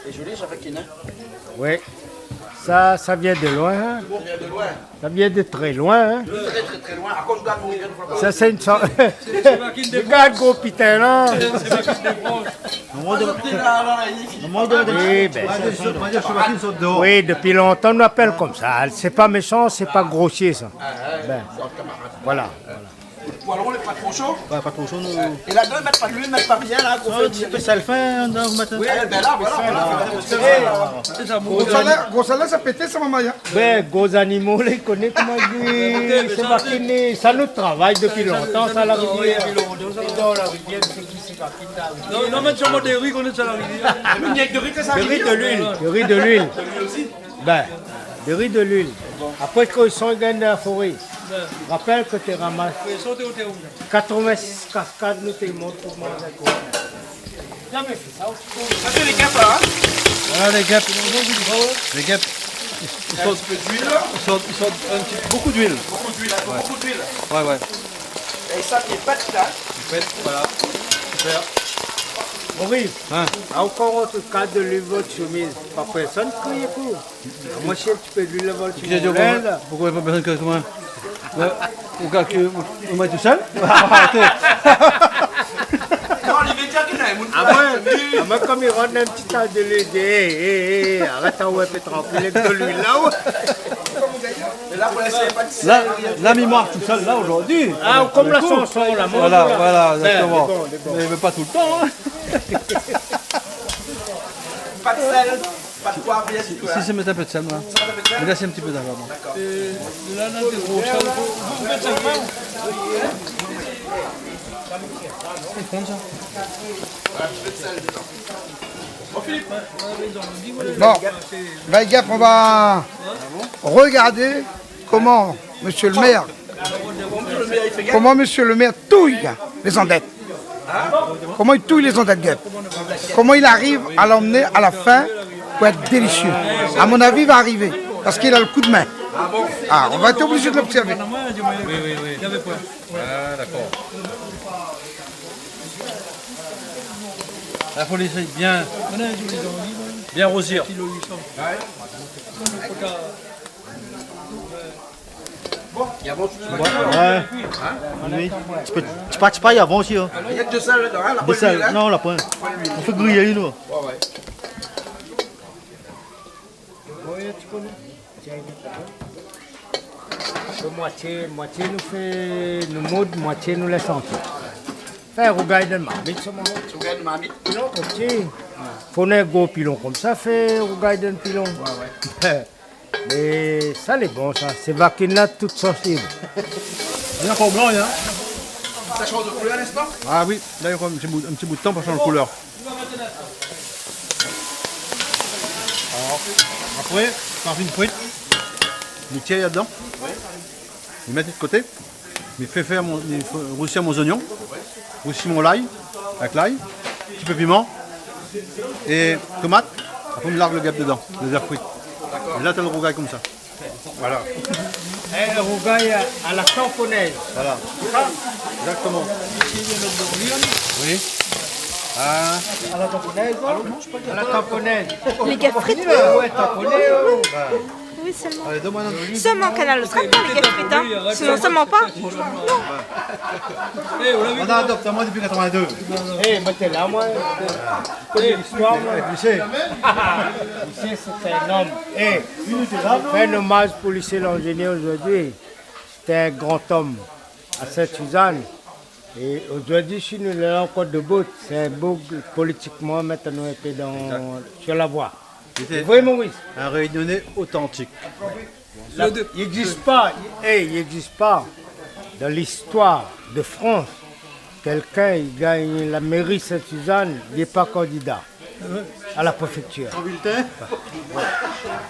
C'est joli, ça fait qu'il Oui. Ça vient de loin. Hein? Ça vient de loin. Ça vient de très loin. Hein? Très loin. À cause de la Ça, c'est une sorte. Regarde, gros putain, là. Oui, depuis longtemps, on l'appelle comme ça. C'est pas méchant, c'est pas grossier, ça. Ben, voilà. Ou alors on n'est pas trop chaud. Ouais, pas trop chaud, nous. Et là-dedans, ils mettent pas de l'huile, ils mettent pas rien, là. Un petit peu salfin, on vous mettre. Oui, ben là, voilà. Gros salaire, ça pétait, ça, maman. Ben, gros animaux, ils connaissent comment dire. C'est vacciné. Ça nous travaille depuis longtemps, ça, la rivière. Dans la rivière, c'est qui c'est vacciné. Non, mais sûrement des riz qu'on est sur la rivière. Il y a que de riz que ça. Du riz de l'huile. Du riz de l'huile. Ben, du riz de l'huile. Après, quand ils sont gagnés dans la forêt, rappelle que tu ramasses 86 cascades, nous te montrent pour manger quoi. Jamais fait ça. Ça fait les guêpes, là, hein? Voilà, les guêpes. Les guêpes. Ils sortent beaucoup d'huile. Beaucoup d'huile, beaucoup d'huile. Ouais. Et ça, les pâtes, là. Les pâtes, voilà. Super. Maurice, encore autre cas de l'huile de chemise. Pas personne qui est pour. Moi, si tu peux l'huile de chemise. Pourquoi il n'y a pas besoin que moi? Au cas que vous mettez tout seul? Non, il veut dire qu'il a Ah, moi, comme il rentre un petit tas de l'huile, arrête à ouais, tranquille, de l'huile là-haut. Là, il marche tout seul, là, aujourd'hui. Ah, comme la chanson, la mode. Voilà, exactement. Mais pas tout le temps, hein. Pas de sel, pas de poivre, rien du tout. Si, c'est mettre un peu de sel, moi. Mais là, c'est un petit peu d'avant. D'accord. Là, on a des gros sel. Vous faites ça comment? Ils font ça. Un petit peu de sel dedans. Bon, Philippe. Bon, les gars, on va regarder comment monsieur le maire touille les endettes. Comment il touille les endettes guêpes. Comment il arrive à l'emmener à la fin pour être délicieux. À mon avis, il va arriver parce qu'il a le coup de main. Ah, on va être obligé de l'observer. Oui. Ah, d'accord. Il faut laisser bien rosir. Il y a bon, tu Ouais. Oui. Tu peux y avant aussi. Hein. Il y a que de sel dedans, hein, la De poêle sel. d'huile, hein. Non, la pointe. On fait griller, nous. Ouais, ouais. Moitié nous mode, moitié nous laisse entier. Faire rougaille de marmite, ce moment. Rougaille de marmite. Pilon petit. Faut un gros pilon comme ça, fait rougaille d'un pilon. Mais ça, c'est bon, ça. C'est vaquina toute sensible. Il y a encore blanc, hein. Ça change de couleur, n'est-ce pas? Ah oui, là il y a encore un petit bout de temps pour changer de couleur. Alors, après, on fait une frite. Je tire là-dedans. Je mets de côté. Je fais roussir mon oignon. Roussir mon l'ail. Avec l'ail. Un petit peu piment. Et tomate. Après, on largue le gap dedans. Les fruits. Et là, tu as le rougail comme ça. Voilà. Et le rougail à la tamponnaise. Voilà. Exactement. Oui. Ah. À la tamponnaise. À la tamponnaise. Les gars frites. Ouais, tamponnaise. Oui, seulement. Allez, donne-moi un. Seulement Canal Austral pour les gars frites, hein. Sinon, seulement pas. On a adopté moi depuis 82. Eh, mettez là, moi. L'histoire, moi. Tu sais, c'est un homme. Eh, fais un hommage pour lycée l'ingénieur aujourd'hui. C'était un grand homme à Sainte-Suzanne. Et aujourd'hui, si nous l'avons encore debout, c'est beau politiquement maintenant était sur la voie. C'était Oui, Maurice. un réunionnais authentique. Il n'existe pas, il n'existe pas dans l'histoire de France, quelqu'un il gagne la mairie Sainte-Suzanne, il n'est pas candidat à la préfecture. Ton bulletin.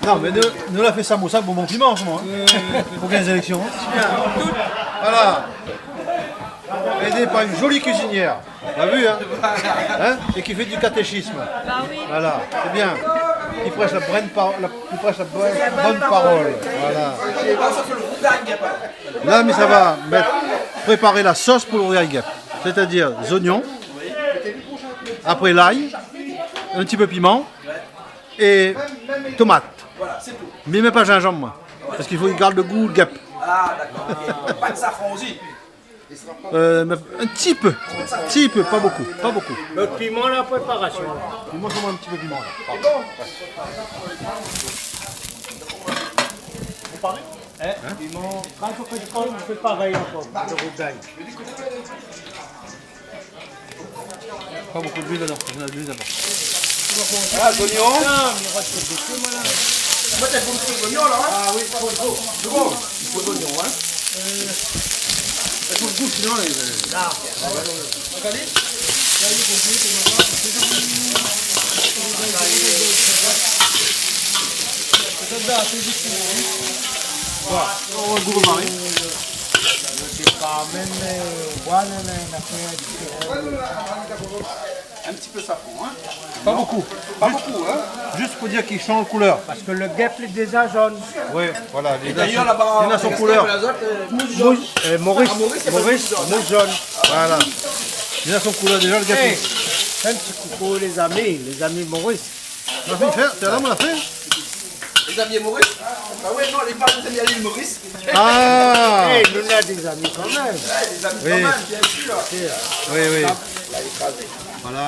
Non, mais nous l'a fait ça pour bon piment en ce moment. Pour les élections. Voilà. Aidé par une jolie cuisinière. T'as vu, hein, et qui fait du catéchisme. Voilà, c'est bien. Qui prêche la bonne parole. Voilà. Là, mais ça va préparer la sauce pour le rougail guêpe. C'est-à-dire des oignons, après l'ail, un petit peu piment et tomate. Mais même pas gingembre, moi. Parce qu'il faut qu'il garde le goût, le guêpe. Ah, d'accord. Pas de safran aussi. Un petit peu, pas beaucoup, pas beaucoup. Le piment, la préparation. Piment, c'est moi un petit peu piment. Vous parlez piment, quand on fait du pain, on fait pareil encore, le rougail. Pas beaucoup d'huile dedans, j'en ai de l'huile d'abord. Ah, l'oignon. Moi, t'as beaucoup d'oignons là? Ah oui, il faut d'oignon, hein. Il faut le goût, sinon, là. On va le goût Marie. Un petit peu safran, hein. Pas beaucoup. Pas beaucoup, hein. Juste pour dire qu'il change de couleur. Parce que le guêpe est déjà jaune. Oui, voilà. Et d'ailleurs, là-bas, il y en a son couleur. Maurice mousse jaune. Voilà. Il y en a son couleur déjà, le guêpe. Fais un petit coucou les amis Maurice. On a fait faire, c'est là, on l'a fait. Les amis Maurice. Ah ouais, non, les femmes des amis Maurice. Ah. Hey, nous on a des amis quand même. Ouais, des amis quand même, bien sûr. Oui, oui. Là, il est écrasé. Voilà.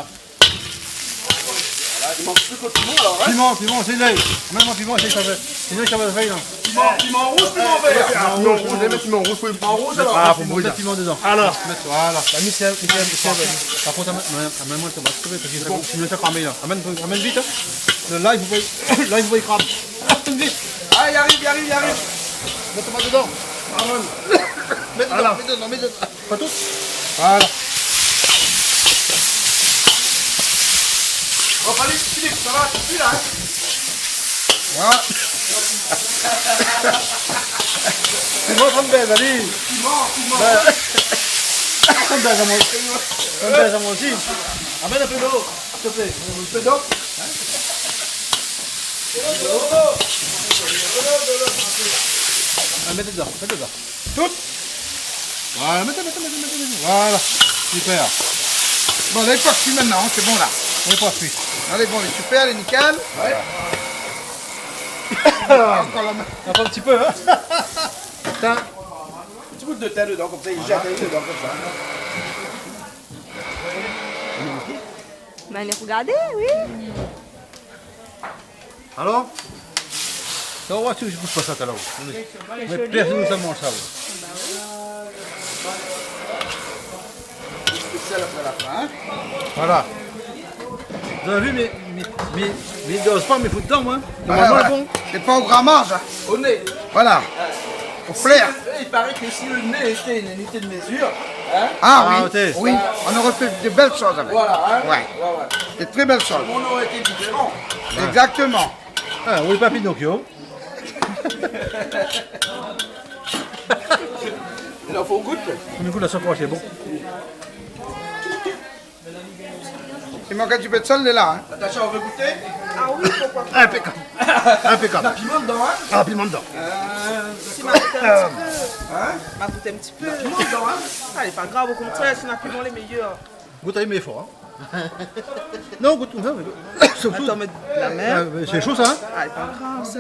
Il manque plus que piment alors, hein. Piment, c'est l'œil. Même piment, c'est ça. Sinon, ça va faire, non. Piment rouge, piment vert. Piment rouge, on met piment rouge, Piment rouge alors. Ah, faut brûler le piment dedans. Alors. Voilà. La mise, c'est. Par contre, amène-moi le tomate, s'il te plaît, parce que tu me laisses cramer là. Amène vite. Là, il faut pas y cramer. Amène vite. Ah, il arrive. Mets le tomate dedans. Mets dedans. Pas tout. Voilà. Oh, allez, Philippe, ça va, tu suis là, hein. Voilà. Piment, ça me baise, allez. Piment. Ça me baise à moi aussi. Amène un peu d'eau, s'il te plaît. Un peu d'eau. Mets dedans. Tout. Voilà, mets. Voilà, super. Bon, là, il faut que maintenant, c'est bon là. On est pas suite. Allez, bon, il est super, il est nickel. Ouais. Encore un petit peu, hein. goutte de thé dedans, comme ça, il jette dedans, comme ça. Mais allez regarder, oui. Alors ça va, tu ne pas ça tout à l'heure. Mais personne ne mange ça. Spécial après la fin. Voilà. Vous avez vu mes doses pas, mes fous dedans, moi. Bon. C'est pas au grammage. Hein. Au nez. Voilà. Au flair. Il paraît que si le nez était une unité de mesure, hein, oui, on aurait fait de belles choses avec. Voilà, hein. Ouais. Des très belles choses. On aurait été différent. Exactement. Ah, oui, pas Pinocchio. Il en faut goûte. Du coup, la sacoche, c'est bon. Il manque un petit peu de sel, il est là. Hein. Natacha, on veut goûter? Ah oui, pourquoi pas. Impeccable. Impeccable. La piment dedans, hein? Ah, piment dedans. Si m'a goûté un petit peu. Hein? M'a goûté un petit peu. La piment dedans, hein? Ah, il est pas grave, au contraire, c'est un piment les meilleurs. Goûte avec mes efforts. Hein. Non, goûte comme ça. Attends, mais la mer. C'est chaud, ça, hein? Ah, il est pas grave, ça.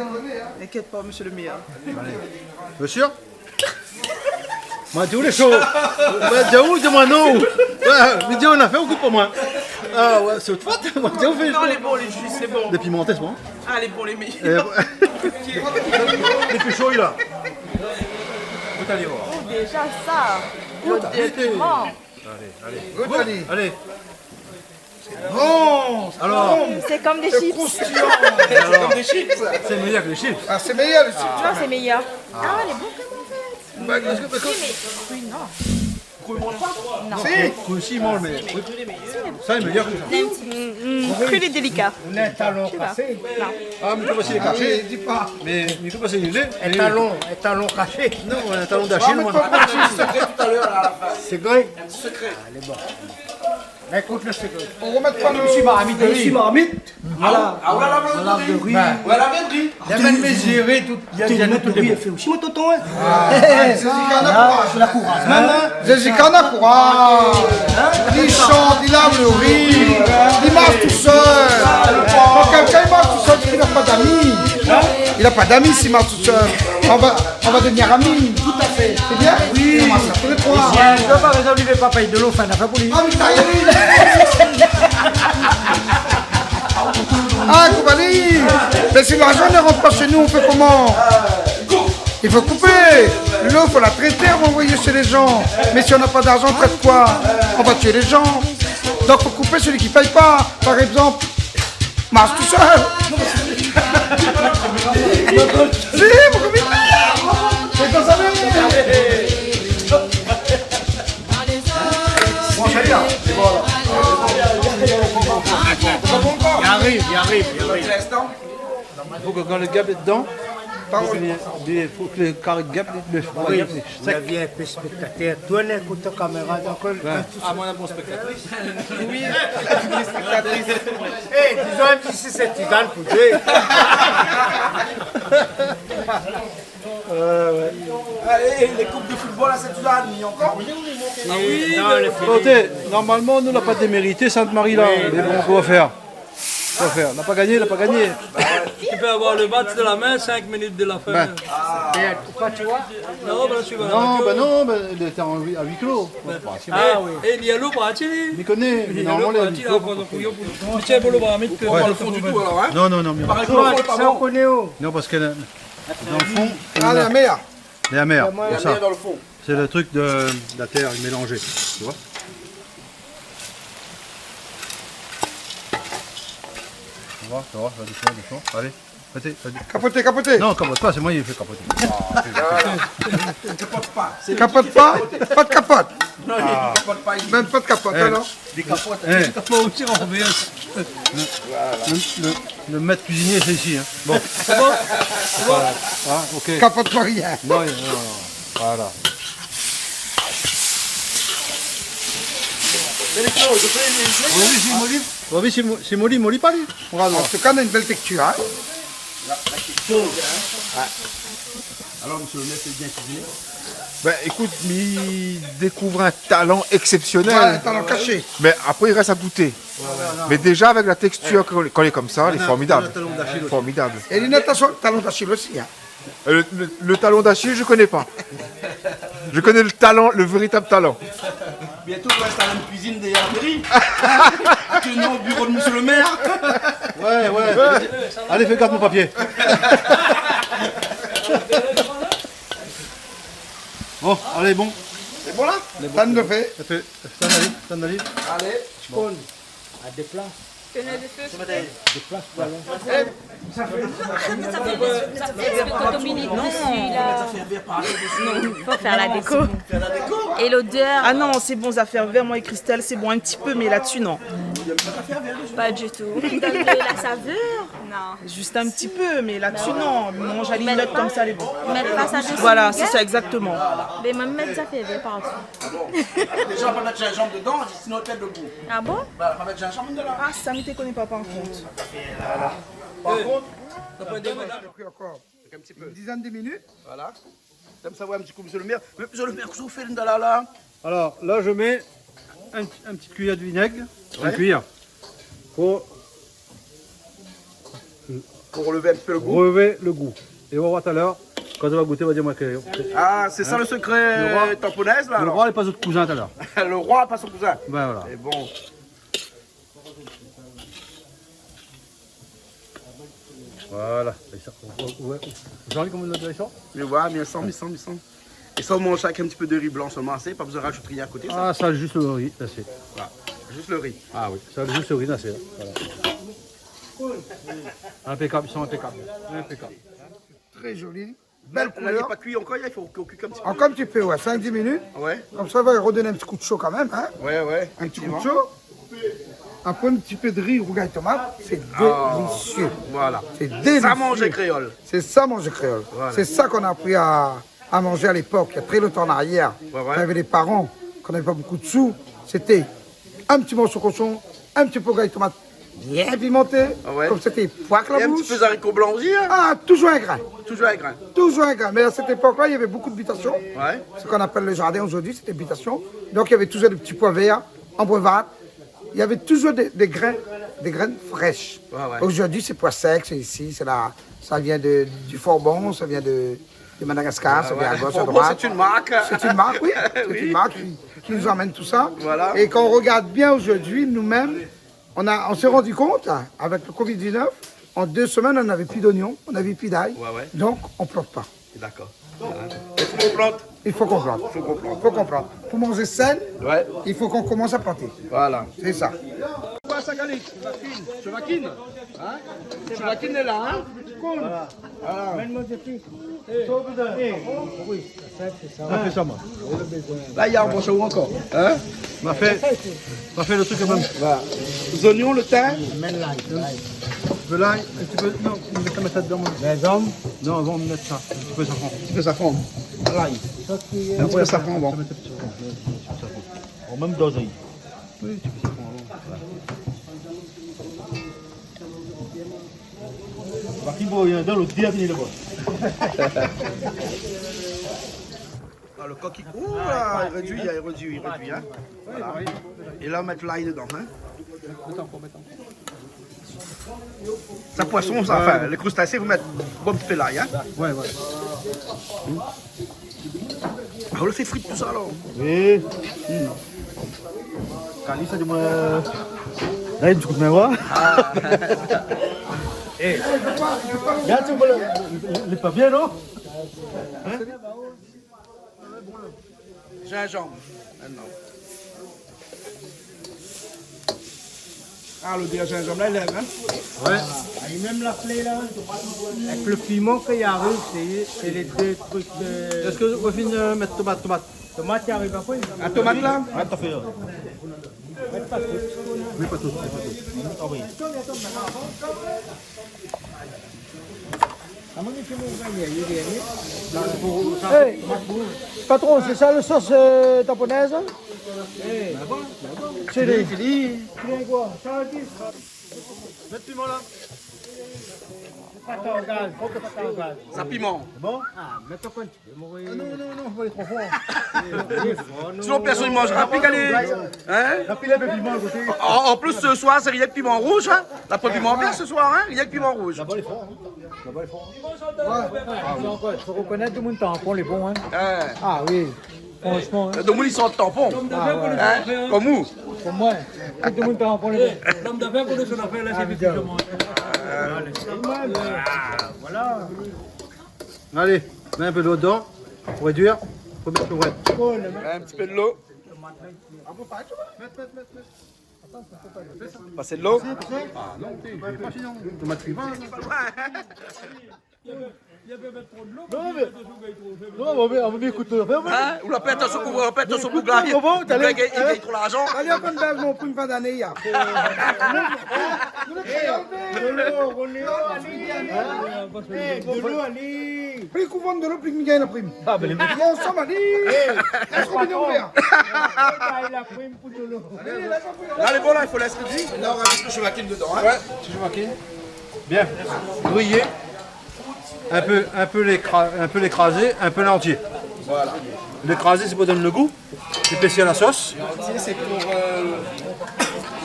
N'inquiète pas, monsieur le meilleur. Bien sûr. Moi, dis où les chauds? Dis où, dis-moi non. Mais dis où on a fait, on goûte pour moi. Ah ouais, c'est autre faute. Moi, dis où on fait. Non, les bons, les jus, c'est bon. Des pimentés, c'est bon. Ah, les bons, les meilleurs. Les plus chauds, il a. Goûte à l'hiver. Oh, déjà ça. Le piment. Allez. Bon. Alors. C'est comme des chips. C'est comme des chips. C'est meilleur que les chips. Ah, c'est meilleur les chips. Tu vois, c'est meilleur. Ah, les bons comme en fait. Oui, non. Non. Si, mange, mais. Ça est meilleur que ça. Cru et délicat. On a un talon cassé. Non. Ah, mais tu peux passer les cachets. Dis pas. Mais il faut passer les lait. Un talon caché. Non, un talon d'Achille, moi. Tout à l'heure, à la fin. C'est vrai. Un secret. Elle est bonne. Écoute le secret. On remet pas le marmite de riz. Voilà. Ah, voilà la viande de riz. Ouais, la viande de riz. Il y a même mesuré tout. Il y a tout riz. fait aussi, mon tonton. Hein. Zezikana courage. La courage. Zezikana courage. Il chante, il lave le riz. Il marche tout seul. Quand quelqu'un marche tout seul, il n'a pas d'amis. Il n'a pas d'amis s'il marche tout seul. On va devenir amis. Tout à fait. C'est bien? Oui. On va se tous les trois. Je ne veux pas résolver papa de l'eau, fin d'affaire pour lui. Ah, mais t'as rien. Ah, Koubali. Mais si l'argent ne rentre pas chez nous, on fait comment? Il faut couper. L'eau, il faut la traiter, on va envoyer chez les gens. Mais si on n'a pas d'argent, on traite quoi? On va tuer les gens. Donc, il faut couper celui qui ne paye pas. Par exemple, marche tout seul. Si, pourquoi vite? C'est comme ça, bon, ça y est. Il arrive. Il faut que quand le gap est dedans, il faut que le carré de gap le Oui, on a vu un peu spectateur. Toi, on écoute ta caméra. Ah, moi, on a bon spectatrice. Oui, spectatrice. Hé, disons un petit si c'est tisane pour jouer. Et les coupes de football à Sainte-Suzanne, il y a encore? Ah oui, écoutez, normalement, nous, on n'a pas démérité Sainte-Marie là. Mais bon, quoi faire? On n'a pas gagné, il n'a pas gagné. Tu peux avoir le match de la main 5 minutes de la fin. Pourquoi tu vois? Non, ben, je suis Non, il était à huis clos. Ah oui. Et il y a l'eau pour attirer. Il connaît, mais normalement, il est à huis clos. Tiens, pour le baramètre, Pas dans le fond du tout alors, hein? Non, mais Ça, on connaît où? non, parce que dans le fond, Ah, la mer. la mer, Il y c'est a ça. dans le fond. C'est le truc de la terre mélangée, tu vois. Ça va, doucement. Allez, vas-y. Capoter. Non, capote pas, c'est moi qui fais capoter. Capote pas. Capote pas. Pas de capote. Non, il capote pas. Même pas de capote, alors. Des capotes. Le maître cuisinier, c'est ici. Hein. Bon. C'est bon? Ah, ok. Capote pas rien. Non, voilà. Oui, c'est molli pas lui. En tout cas, on a une belle texture. Hein. Alors, monsieur le maître, c'est bien cuisiné. Ben écoute, il découvre un talent exceptionnel. Ouais, un talent caché. Mais après, il reste à goûter. Mais déjà, avec la texture, quand elle est comme ça, elle est formidable. Formidable. Et il a un talent d'Achille aussi. Hein. Le talon d'Achille, je connais pas. Je connais le talent, le véritable talent. Bientôt, on va installer une cuisine des Herberies. Actuellement au bureau de monsieur le maire. Ouais. Allez, fais garde mon papier. Bon, allez, bon. C'est bon là? Tan de fait. Tan d'olive. Allez. Je connais. À des places. Des places pour aller. Ça fait Dominique dessus là. Non, faut faire la déco. Et l'odeur. Ah non, c'est bon, ça fait vert, moi et Christelle, c'est bon un petit peu, mais là-dessus, non. Pas du tout. Donne la saveur. Non. Juste un petit peu, mais là-dessus, non. On mange à l'inote comme ça, les bons. Mettre pas ça dessus. Voilà, c'est ça, exactement. Mais même mettre ça fait vert partout. Déjà, on va mettre gingembre dedans, sinon tête de goût. Ah bon? Bah, on va mettre gingembre dedans. Ah, ça ne te connaît pas, par contre. Par contre, J'ai pris encore une dizaine de minutes. voilà. T'aimes savoir un petit coup, monsieur le maire. Mais monsieur le maire, qu'est-ce que vous faites là? Alors, là, je mets un petit cuillère de vinaigre. Un cuillère. Pour relever un petit peu le goût. Relever le goût. Et on va voir tout à l'heure, quand on va goûter, on va dire moi que. Ah, c'est ça le secret tamponnaise là? Le roi n'est pas votre cousin tout à l'heure. Le roi, pas son cousin. Ben voilà. Et bon. Voilà. Vous avez comment on a ça? Mais voilà, mais il semble. Et ça, on mange avec un petit peu de riz blanc seulement, c'est pas besoin de rajouter rien à côté. Ça. Ah, ça, juste le riz, là, c'est. Voilà. Juste le riz. Ah oui, ça, juste le riz, là, c'est. Voilà. Impeccable, ils sont impeccables. Très joli. Belle Là, il n'est couleur. pas cuit encore, il faut qu'on cuit comme ça. Encore un petit peu, ouais, 5-10 minutes. Ouais. Comme ça, on va redonner un petit coup de chaud quand même. Hein. Ouais. Un petit coup de chaud. Après un petit peu de riz, rougail, tomate, c'est délicieux. Voilà. C'est délicieux. Ça manger créole. C'est ça manger créole. Voilà. C'est ça qu'on a appris à manger à l'époque, il y a très longtemps en arrière. Ouais. On avait des parents, qu'on n'avait pas beaucoup de sous. C'était un petit morceau de cochon, un petit peu de rougail, tomate bien pimenté. Ouais. Comme c'était poique la Et un bouche. petit peu d'haricots blancs aussi. Hein. Ah, toujours un grain. Toujours un grain. Toujours un grain. Mais à cette époque-là, il y avait beaucoup d'habitations. Ouais. Ce qu'on appelle le jardin aujourd'hui, c'était habitation. Donc il y avait toujours des petits pois verts, en breuvade. Il y avait toujours des graines fraîches. Ouais. Aujourd'hui, c'est pois sec, c'est ici, ça vient du Forbon, ça vient de Madagascar, ça vient à gauche, à Forbon, droite. c'est une marque. C'est une marque, oui. C'est Oui. une marque qui nous emmène tout ça. Voilà. Et quand on regarde bien aujourd'hui, nous-mêmes, on s'est rendu compte, avec le Covid-19, en 2 semaines, on n'avait plus d'oignons, on n'avait plus d'ail. Ouais. Donc, on ne plante pas. D'accord. Voilà. Il faut qu'on plante. Il faut qu'on plante. Faut qu'on plante. Pour manger sain, Ouais. il faut qu'on commence à planter. Voilà. C'est ça. Chevakine. Chevakine est là, hein? Voilà. Mets-moi des pieds. Oui, ça c'est ça. On a fait ça, moi. Là, il y a un bon chaud encore. Hein? On a fait le truc quand même. Voilà. Les oignons, le thym. Mets l'ail. De l'ail, un petit peu. Non, on va mettre ça dedans. Les hommes. Non, on va mettre ça. Un petit peu de safran. Un petit peu de safran. L'ail. Un petit peu de safran, bon. En même dosage. Oui, un petit peu de safran. Par qui il y a dans le dernier là-bas. Ah, le coq, ouh là, il réduit, hein. Voilà. Et là, on met l'ail dedans, hein. Ça poisson, ça, enfin, les crustacés, vous mettez un petit peu l'ail, hein. Ouais. Ah, on le fait frite tout ça, alors. Oui. Cali, ça dit moi. Là, il me coûte ma voix. Eh, regarde, il est pas bien, non? Hein? Gingembre, maintenant. Ah, le gingembre, là, il lève, hein? Ouais. Et même la plaie là, avec le piment qu'il y arrive, c'est les 2 trucs de... Est-ce que vous finissez mettre tomate? Tomate qui arrive après. Un tomate là? Ouais, t'as fait. Mets pas tout. Mais pas tout. Ah oui. Hey, patron, c'est ça le sauce tamponnaise? C'est des filets. Quoi? Ça dit. Mets le piment là. Pas tant gaz, faut que pas tant gaz. Ça piment. Bon? Ah, mets-toi pas un petit peu. Non, faut aller trop fort. Sinon, personne ne mangera pigalé. Hein? La pile de piment à côté. En plus, ce soir, c'est rien que piment rouge, hein? La pas piment vert ce soir, hein? Rien que piment rouge. D'abord, il est fort. Il faut reconnaître tout le monde tampon, les bons. Hein. Ah oui, franchement. Tout le monde, ils sont tampons. Hein? Comme où? Comme moi. Tout le monde tampon, les bons. L'homme d'affaires connaît son affaire, là, c'est vite que je mange. Voilà. Allez, mets un peu d'eau dedans pour réduire. Faut mettre le vrai. Un petit peu de l'eau. Passer de l'eau. Ah non, pas sinon. Tomate suivante. Non, on va bien écouter. Hein? Ou la paix, attention pour gagner. Il gagne trop l'argent. Allez, on va mon prime pas d'année. De l'eau, allez. Prix couvre de l'eau, prix que gagne la prime. Ah, ben les mecs. Bon, ça m'a dit. Est-ce qu'on est ouvert? La prime pour de l'eau. Là, les bons, là, il faut laisser le dit. Là, on rajoute le chevaquine dedans. Hein? Ouais, tu chevaquine. Bien. Griller. Un peu l'écraser, un peu l'entier. Voilà. L'écraser, c'est pour donner le goût. Épaissir la sauce. L'entier, c'est pour le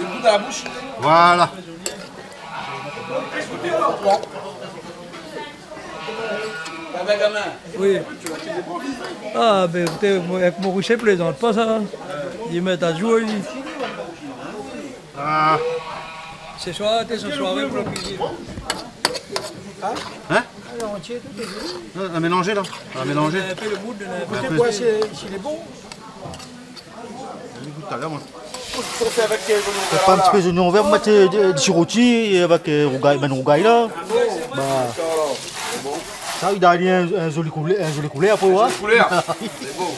goût de la bouche. Voilà. Avec la main. Oui. Ah, ben écoutez, avec mon rouchet, plaisante pas ça. Ils mettent à jouer. Ah. Ce soir, t'es ce soir pour la cuisine. Hein? À mélanger là. À mélanger. Un peu le bout de la... Écoutez quoi, s'il est bon. Je goûte tout à l'heure, moi. Pas un petit peu d'oignon vert, mettre des rôtis avec rougaille là. Bah, ça, il a un joli coulet après. Un joli coulet, c'est beau.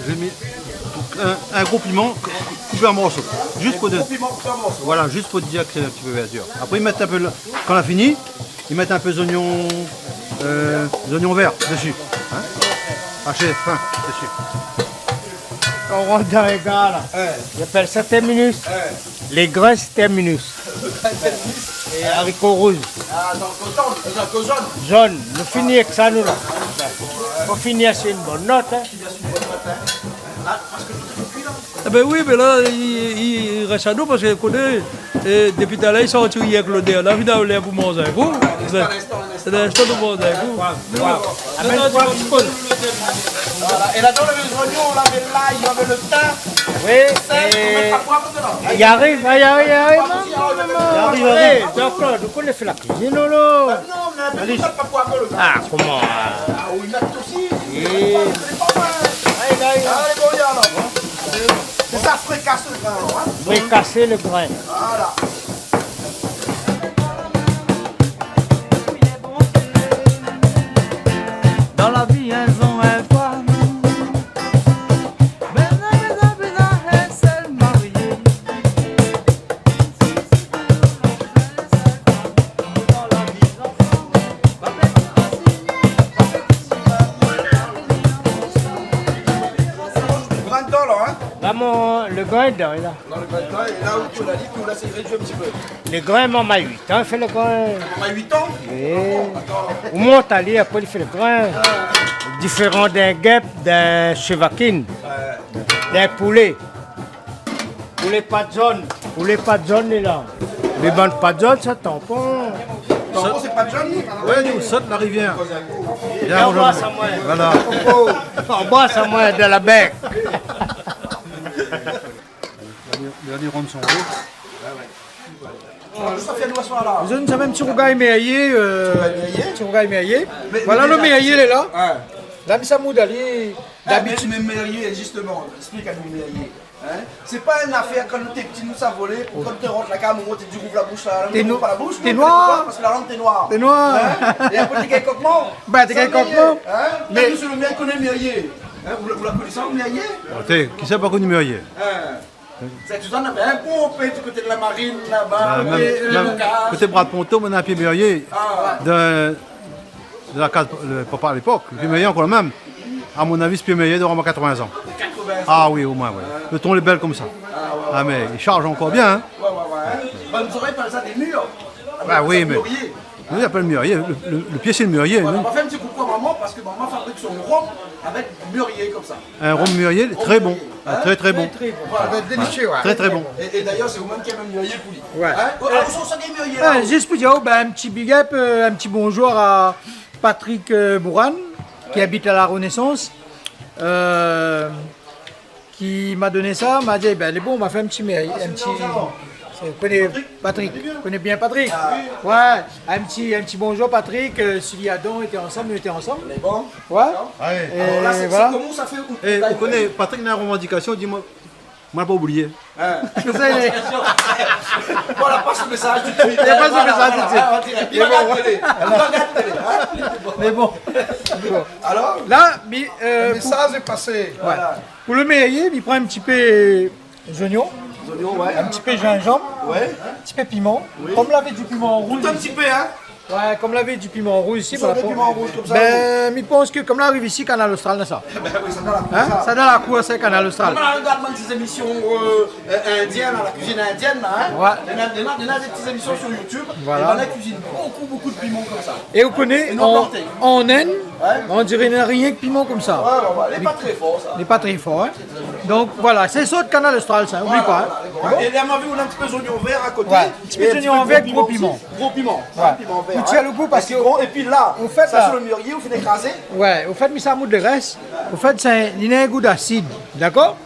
J'ai mis un gros piment coupé en morceaux. Juste pour dire. Voilà, juste pour dire que c'est un petit peu verdure. Après, ils mettent un peu, quand on a fini, ils mettent un peu d'oignons verts dessus. Hein? Hachés fin dessus. On rentre dans les gars là. J'appelle ça terminus. Les graisses terminus. Et haricots rouges. Ah, donc au jaune. Jaune. Nous finissons avec ça nous là. Pour finir c'est une bonne note. Hein. Ah ben oui, mais là, il reste à nous parce que connaît, depuis tout à l'heure, ils sont tués avec l'odeur. Là, évidemment, on pour manger un coup. C'est l'instant de manger un coup. Voilà. Et là-dedans, on avait les oignons, on avait l'ail, on avait le thym. Oui, il arrive. D'accord, donc on a fait la cuisine, là. Ah, comment? Ah, oui, il y a aussi. C'est ça, fricasser le grain. Fricasser le grain. Voilà. Dans la vie, elles ont un poids. Le grain est dedans, là. Dans le grain, et là où tu l'as dit, puis là, c'est réduit un petit peu. Le grain, maman a 8 ans, il fait le grain. Maman a 8 ans? Oui. Au Montalier, après, il fait le grain. Différent d'un guêpe, d'un chevaquine, d'un poulet. Poulet pâte jaune. Poulet pâte jaune, il est là. Les bandes pâte jaune, ça tampon. Tampon, c'est pas jaune? Oui, nous, saute la rivière. Et on boit ça moins. Voilà. On boit ça moins de la bec. Les derniers ronds sont beaux. Ils ont un petit rougaille méaillé. Petit rougaille méaillé. Voilà le méaillé, il est là. Là, mais ça moude aller. D'habitude, mais méaillé, justement, explique à nous méaillé. C'est pas une affaire quand t'es petit, nous ça volé. Quand tu rentres la cam, tu ouvres la bouche, pas la bouche. T'es noir. Parce que la langue t'es noire. T'es noir. Et après, t'es quelqu'un coquement. Bah, t'es quelqu'un coquement. Mais nous, le mien connaît méaillé. Vous la connaissez, méaillé? Qui sait pas connu méaillé? Tu en avais un peu du côté de la marine là-bas. Côté bras de Ponto, on a un pied méaillé de la case le papa à l'époque. Le pied méaillé encore le même. À mon avis, ce pied méaillé doit avoir 80 ans. Ah oui, au moins, oui. Le ton est belle comme ça. Ah mais il charge encore bien. Hein. Vous aurez pas ça des murs. Bah oui, mais. il n'y a pas le mûrier. Le pied, c'est le mûrier. Voilà, non on va faire un petit coucou à maman parce que maman fabrique son rhum avec mûrier comme ça. Un rhum mûrier, très bon. Ah, très très bon. Voilà. Ça va être délicieux, ouais. Très très bon. Et d'ailleurs, c'est vous-même qui avez un mûrier pour lui. Ouais. Hein? Alors, ça des mûriers là. J'explique, un petit big up, un petit bonjour à Patrick Bourran, qui habite à la Renaissance, qui m'a donné ça, m'a dit, ben, les bons, on m'a fait un petit... Vous connaissez Patrick, vous connaissez bien Patrick? Ouais, un petit bonjour Patrick, Sylvie et Adam étaient ensemble, nous étions ensemble. Mais bon. Ouais. Et alors là, c'est voilà. comment ça fait? Et on connaît, Patrick n'a une revendication, dis-moi, moi pas oublié. Hein? Ça, il est... Voilà, passe le message tout de suite. Il n'y a pas ce message tout de suite. Il regarde la télé. Il regarde la télé. Mais bon. Alors là, le message est passé. Ouais. Pour le meilleur, il prend un petit peu les oignons. Ouais. Un petit peu gingembre, ouais. Un petit peu piment, comme l'avait du piment rouge. Tout un petit peu, hein? Ouais, comme l'avait du piment rouge ici. Voilà, du piment rouge comme ça. Ben, je pense que comme là arrive ici, Canal Austral, n'est-ce pas? Ben oui, ça dans la cour. Hein? Ça dans la cour, c'est Canal Austral. On regarde ces émissions indiennes, la cuisine indienne, là, hein? Ouais. Il y en a des petites émissions sur YouTube. Voilà. Et dans la cuisine, beaucoup de piment comme ça. Et vous connaissez, en Inde, on dirait qu'il n'y a rien que piment comme ça. Ouais, il n'est pas très fort, ça. Il n'est pas très fort, hein? Donc voilà, c'est ça de Canal Austral, ça, n'oublie pas. Hein? Et là, on a vu, on a un petit peu d'oignon vert à côté. Ouais, un petit peu d'oignon vert, gros piment. Gros piment. Ouais. Piment vert. Vous tirez le goût parce que... Et puis là, au fait, ça là, sur le mûrier, vous faites écraser. Ouais, au fait, mais ça moute de graisse. Au fait, il a un goût d'acide, d'accord?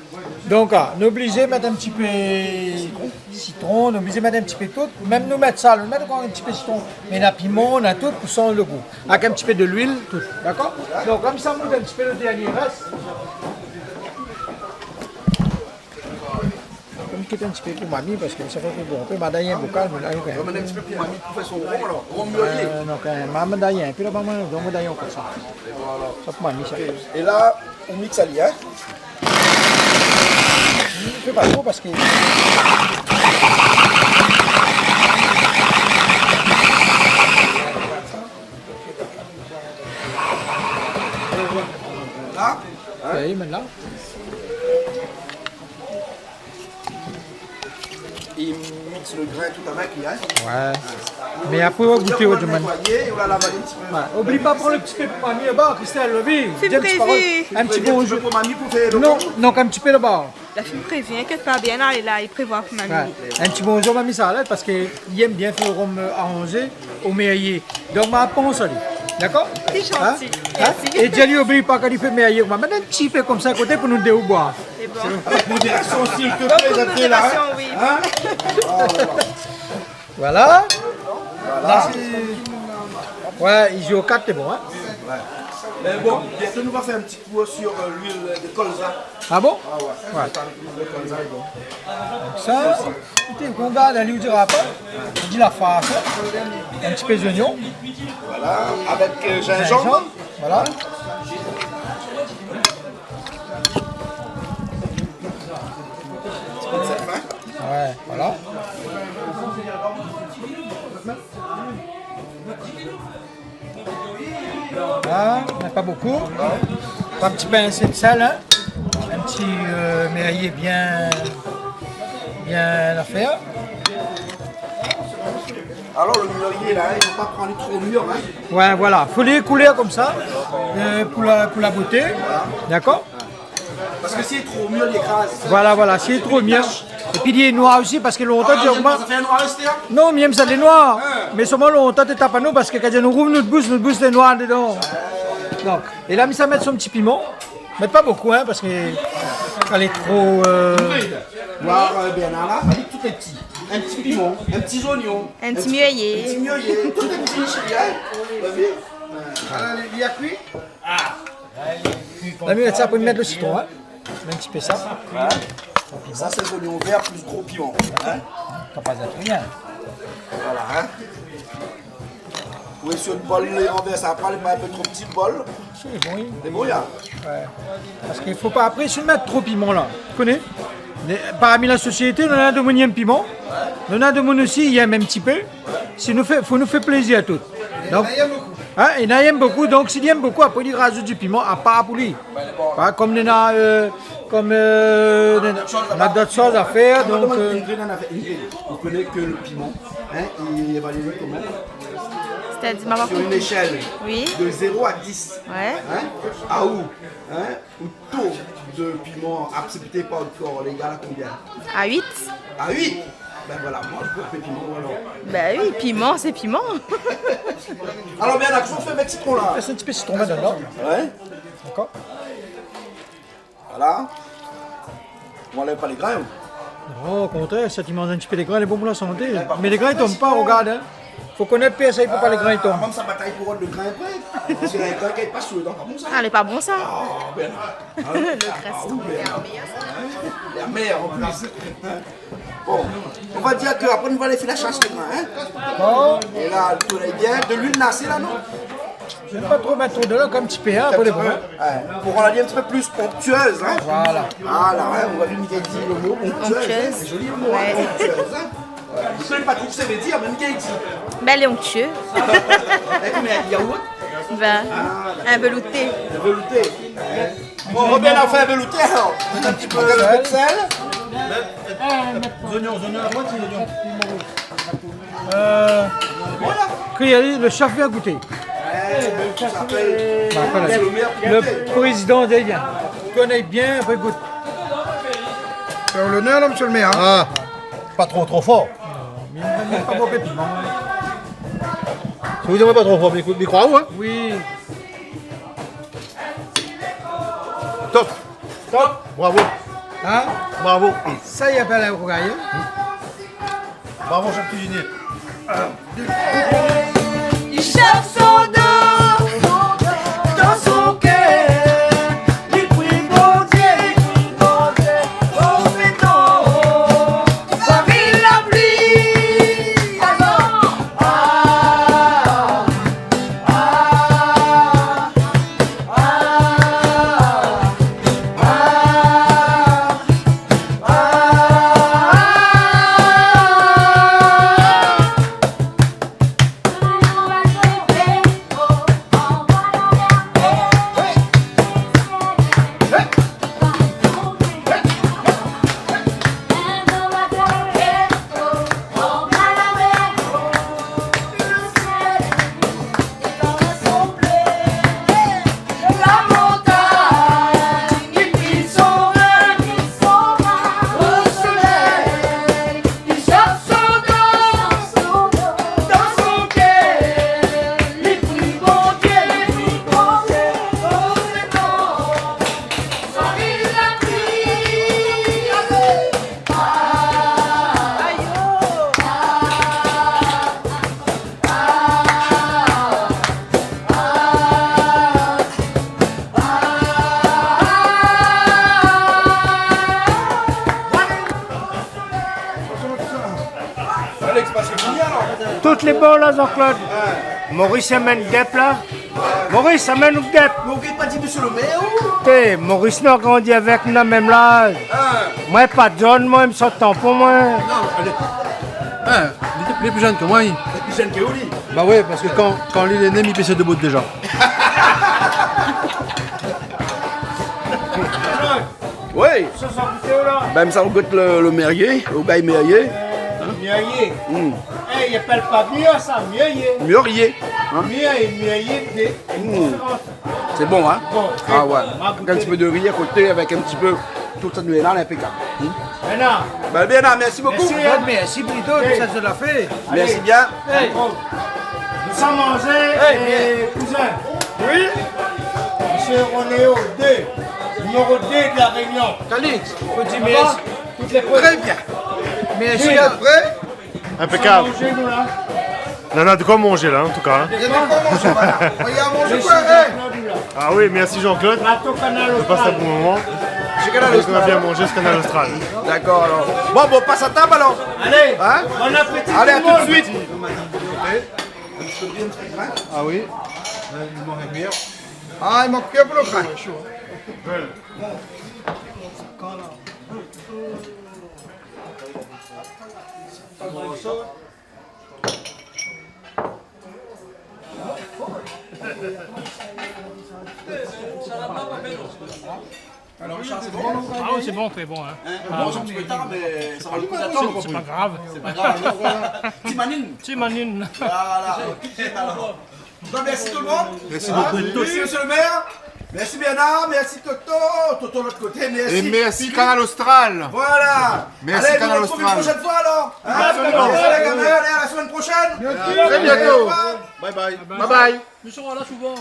Donc, on est obligé de mettre un petit peu citron, on est obligé de mettre un petit peu tout. Même nous mettre ça, nous mettre encore un petit peu de citron. Mais on a piment, on a tout pour sentir le goût. Avec un petit peu de l'huile, tout. D'accord? Donc, comme ça moute un petit peu le dernier reste. Comme quitte un petit peu pour mamie, parce que ça fait bon. On peut m'adailler un bocal, mais là, il y a On va un petit peu pour mamie pour faire son rhum, alors. Rhum mûrier. non, quand même, maman d'ailleurs, puis là, maman, on va d'ailleurs comme ça. Ça pour mamie, ça. Et là, on mixe à l'y, hein? Je ne fais pas trop parce que... Là? Oui, maintenant. Il mixe le grain tout avec, hein? Ouais. Mais après, on va goûter au domaine. On va lavaler un petit peu. Ouais. Oublie pas de prendre le petit peu pour mamie là-bas, Christelle, le vie. C'est prévu. Un petit bonjour. pour mamie pour faire le Non, donc un petit peu là-bas. La fille prévient, inquiète pas bien, là, il prévoit pour mamie. Ouais. Un petit bonjour, mamie, ça l'aide parce qu'il aime bien faire le rhum arrangé au meilleur. Donc, ma pense à lui. D'accord? C'est gentil. Merci. Et Jelly, oublie pas quand il fait meilleur. On va mettre un petit peu comme ça à côté pour nous déboire. C'est bon. Avec modération, s'il te plaît, les entrées là. Modération, oui. Hein? Voilà. Là, ouais, il joue au 4, c'est bon. Hein? Ouais. Mais bon, bientôt nous va faire un petit coup sur l'huile de colza. Ah bon? Ah ouais. Ouais. L'huile de colza est bon. Donc ça, écoutez, on garde, allez, vous dira pas. On dit la farce, un petit peu d'oignon. Voilà, avec gingembre. Voilà. Ouais, voilà. Voilà, mais pas beaucoup. Un petit peu de sel, hein. Un petit mûrier bien à faire. Alors le mûrier là, il ne faut pas prendre trop mûr. Hein. Ouais, voilà. Il faut les couler comme ça pour la beauté. D'accord? Parce que s'il est trop mûr, il écrase. Voilà, s'il est trop mûr. Et puis il est noir aussi parce que longtemps tu augmentes. Ça fait un noir resté. Non, même ça est noir. Mais seulement longtemps tu tapes à nous parce que quand nous rouvre notre bouche est noire dedans. Donc, et là, ça met son petit piment. Mais pas beaucoup, hein, parce qu'elle est trop. Voir Bernard là, tout est petit. Un petit piment, un petit oignon. Un petit mûrier. Un petit mûrier. Tout est petit, chérie. Il y a cuit? La mieux, ça pour mettre le citron, hein. Un petit peu ça. Ça, c'est l'oignon vert plus gros piment. Hein? Ça passe à rien. Voilà, hein. Oui, sur une bol, il renverse après, il met un peu trop petit bol. C'est bon, oui. C'est bon, là. Ouais. Parce qu'il ne faut pas après se mettre trop piment là. Tu connais? Parmi la société, on a de mon aime piment. On a de mon aussi, il aime un petit peu. Il faut nous faire plaisir à tous. Donc, hein, il aime beaucoup, donc s'il aime beaucoup, après il rajoute du piment à part pour lui. Hein, comme on a, on a d'autres choses à faire. Donc, on connaît que le piment. Hein, il est évalué comment? C'est-à-dire, maman. Sur une échelle Oui. de 0 à 10. Ouais. Hein? À où? Hein? Le taux de piment accepté par le corps légal à combien? À 8. À 8? Ben voilà, moi je peux faire piment alors. Ben oui, piment, c'est piment. Alors bien, qu'est-ce qu'on fait avec citron là? C'est un petit peu de citron dedans. Ouais. D'accord. Voilà. On enlève pas les grains. Non, au contraire, ça tu manges un petit peu les grains, les bons pour la santé. Mais les grains ils tombent pas, regarde. Hein. Faut connaître PSA, il faut pas les grains ils tombent. Même ça bataille pour le grain après. Parce que les grains qui passent sur le dent, pas bon ça. Ah, elle est pas bon ça. Ben, Le graisse tombe. la mer en plus. Bon, on va dire qu'après on va aller faire la chasse les grains. Hein? Bon. Et là, le tourne bien. De l'huile nassée là, non? Je ne vais pas trop mettre trop dedans, comme un petit peu, hein, pour les bras. Pour rendre la vie un petit peu plus onctueuse. Hein? Voilà. Voilà, ouais, on va lui Miguel dit le mot onctueuse. Hein? C'est joli le mot, Ouais. hein, onctueuse. Hein? Je ne sais pas trop ce que ça veut dire, mais Miguel dit. Ben, elle est onctueux. Avec un yaourt. Ben, un velouté. Un velouté. Bon, Robert a fait un velouté alors. Un petit peu de sel. Les oignons à droite, c'est les oignons. Criali, le chef vient goûter. Ça s'appelle Le président des liens. Connaît bien, après goûte. C'est l'honneur, là, monsieur le maire. Ah, pas trop fort. Pas bon pépiment. Si vous n'aimez pas trop fort, mais croyez où, hein? Oui. Top. Top. Bravo. Hein? Bravo. Ça y est, pas la rougaille. Bravo, chef cuisinier. Il cherche son dos dans son cœur. Il prie mon Dieu, oh béton, Paris la pluie. Toutes les balles là, Jean-Claude. Maurice amène Guêpe là. Maurice amène nous Guêpe. Mais on ne pas dit monsieur le maire. T'es, Maurice n'a grandi avec nous dans le même âge. Moi, pas John, moi, il me sort tampon, moi. Non, il est plus jeune que moi. Il est plus jeune que Oli. Bah ouais, parce que quand il est né, il pissait debout déjà. Oui. Ben ça goûte le merguer, au bail merguer. Murier. Eh, il appelle pas mieux ça, murier. Murier. Murier. C'est bon, hein? Bon, ah ouais. Avec un petit peu de riz à côté, avec un petit peu tout ça de là, impeccable. Maintenant. Ben bien, merci beaucoup. Merci plutôt, ça se l'a fait. Merci bien. Hey. Nous sommes mangés, cousin. Oui. Monsieur Ronéo 2, numéro 2 de la Réunion. Calix, petit merci. Toutes les preuves. Très bien. Merci Oui. après. Impeccable. Manger, nous, là. On a de quoi manger là en tout cas. Hein. Il y a de quoi manger, voilà. On y a mangé quoi, Ah oui, merci Jean-Claude. Je passe un bon moment. On a bien mangé ce canal austral. D'accord alors. Bon, passe à table alors. Allez, hein? Bon appétit. Allez, à tout de suite. Ah oui. Ah, il manque que pour le crack. Alors Richard, c'est bon? Ah oui, c'est bon, très bon. Hein. Bon, c'est un petit peu tard, mais ça va le coup d'attendre. C'est pas grave. C'est pas grave. Timanine. Timanine. Voilà. Donc, merci tout le monde. Merci beaucoup. Merci monsieur le maire. Merci Bernard, merci Toto. Toto de l'autre côté, merci. Et merci Canal Austral. Voilà. Merci allez, Canal on se retrouve une Austral. prochaine fois alors. Hein, Absolument. allez, les gamins, allez, à la semaine prochaine. Très bientôt. Bye bye. Bye bye. Nous serons là souvent.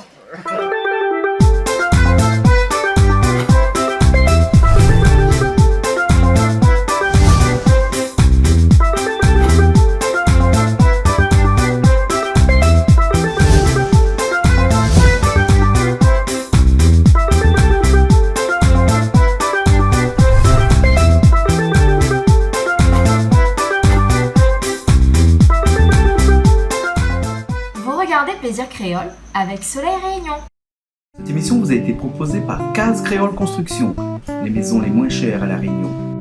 Plaisir Créole avec Soleil Réunion. Cette émission vous a été proposée par Case Créole Construction, les maisons les moins chères à La Réunion.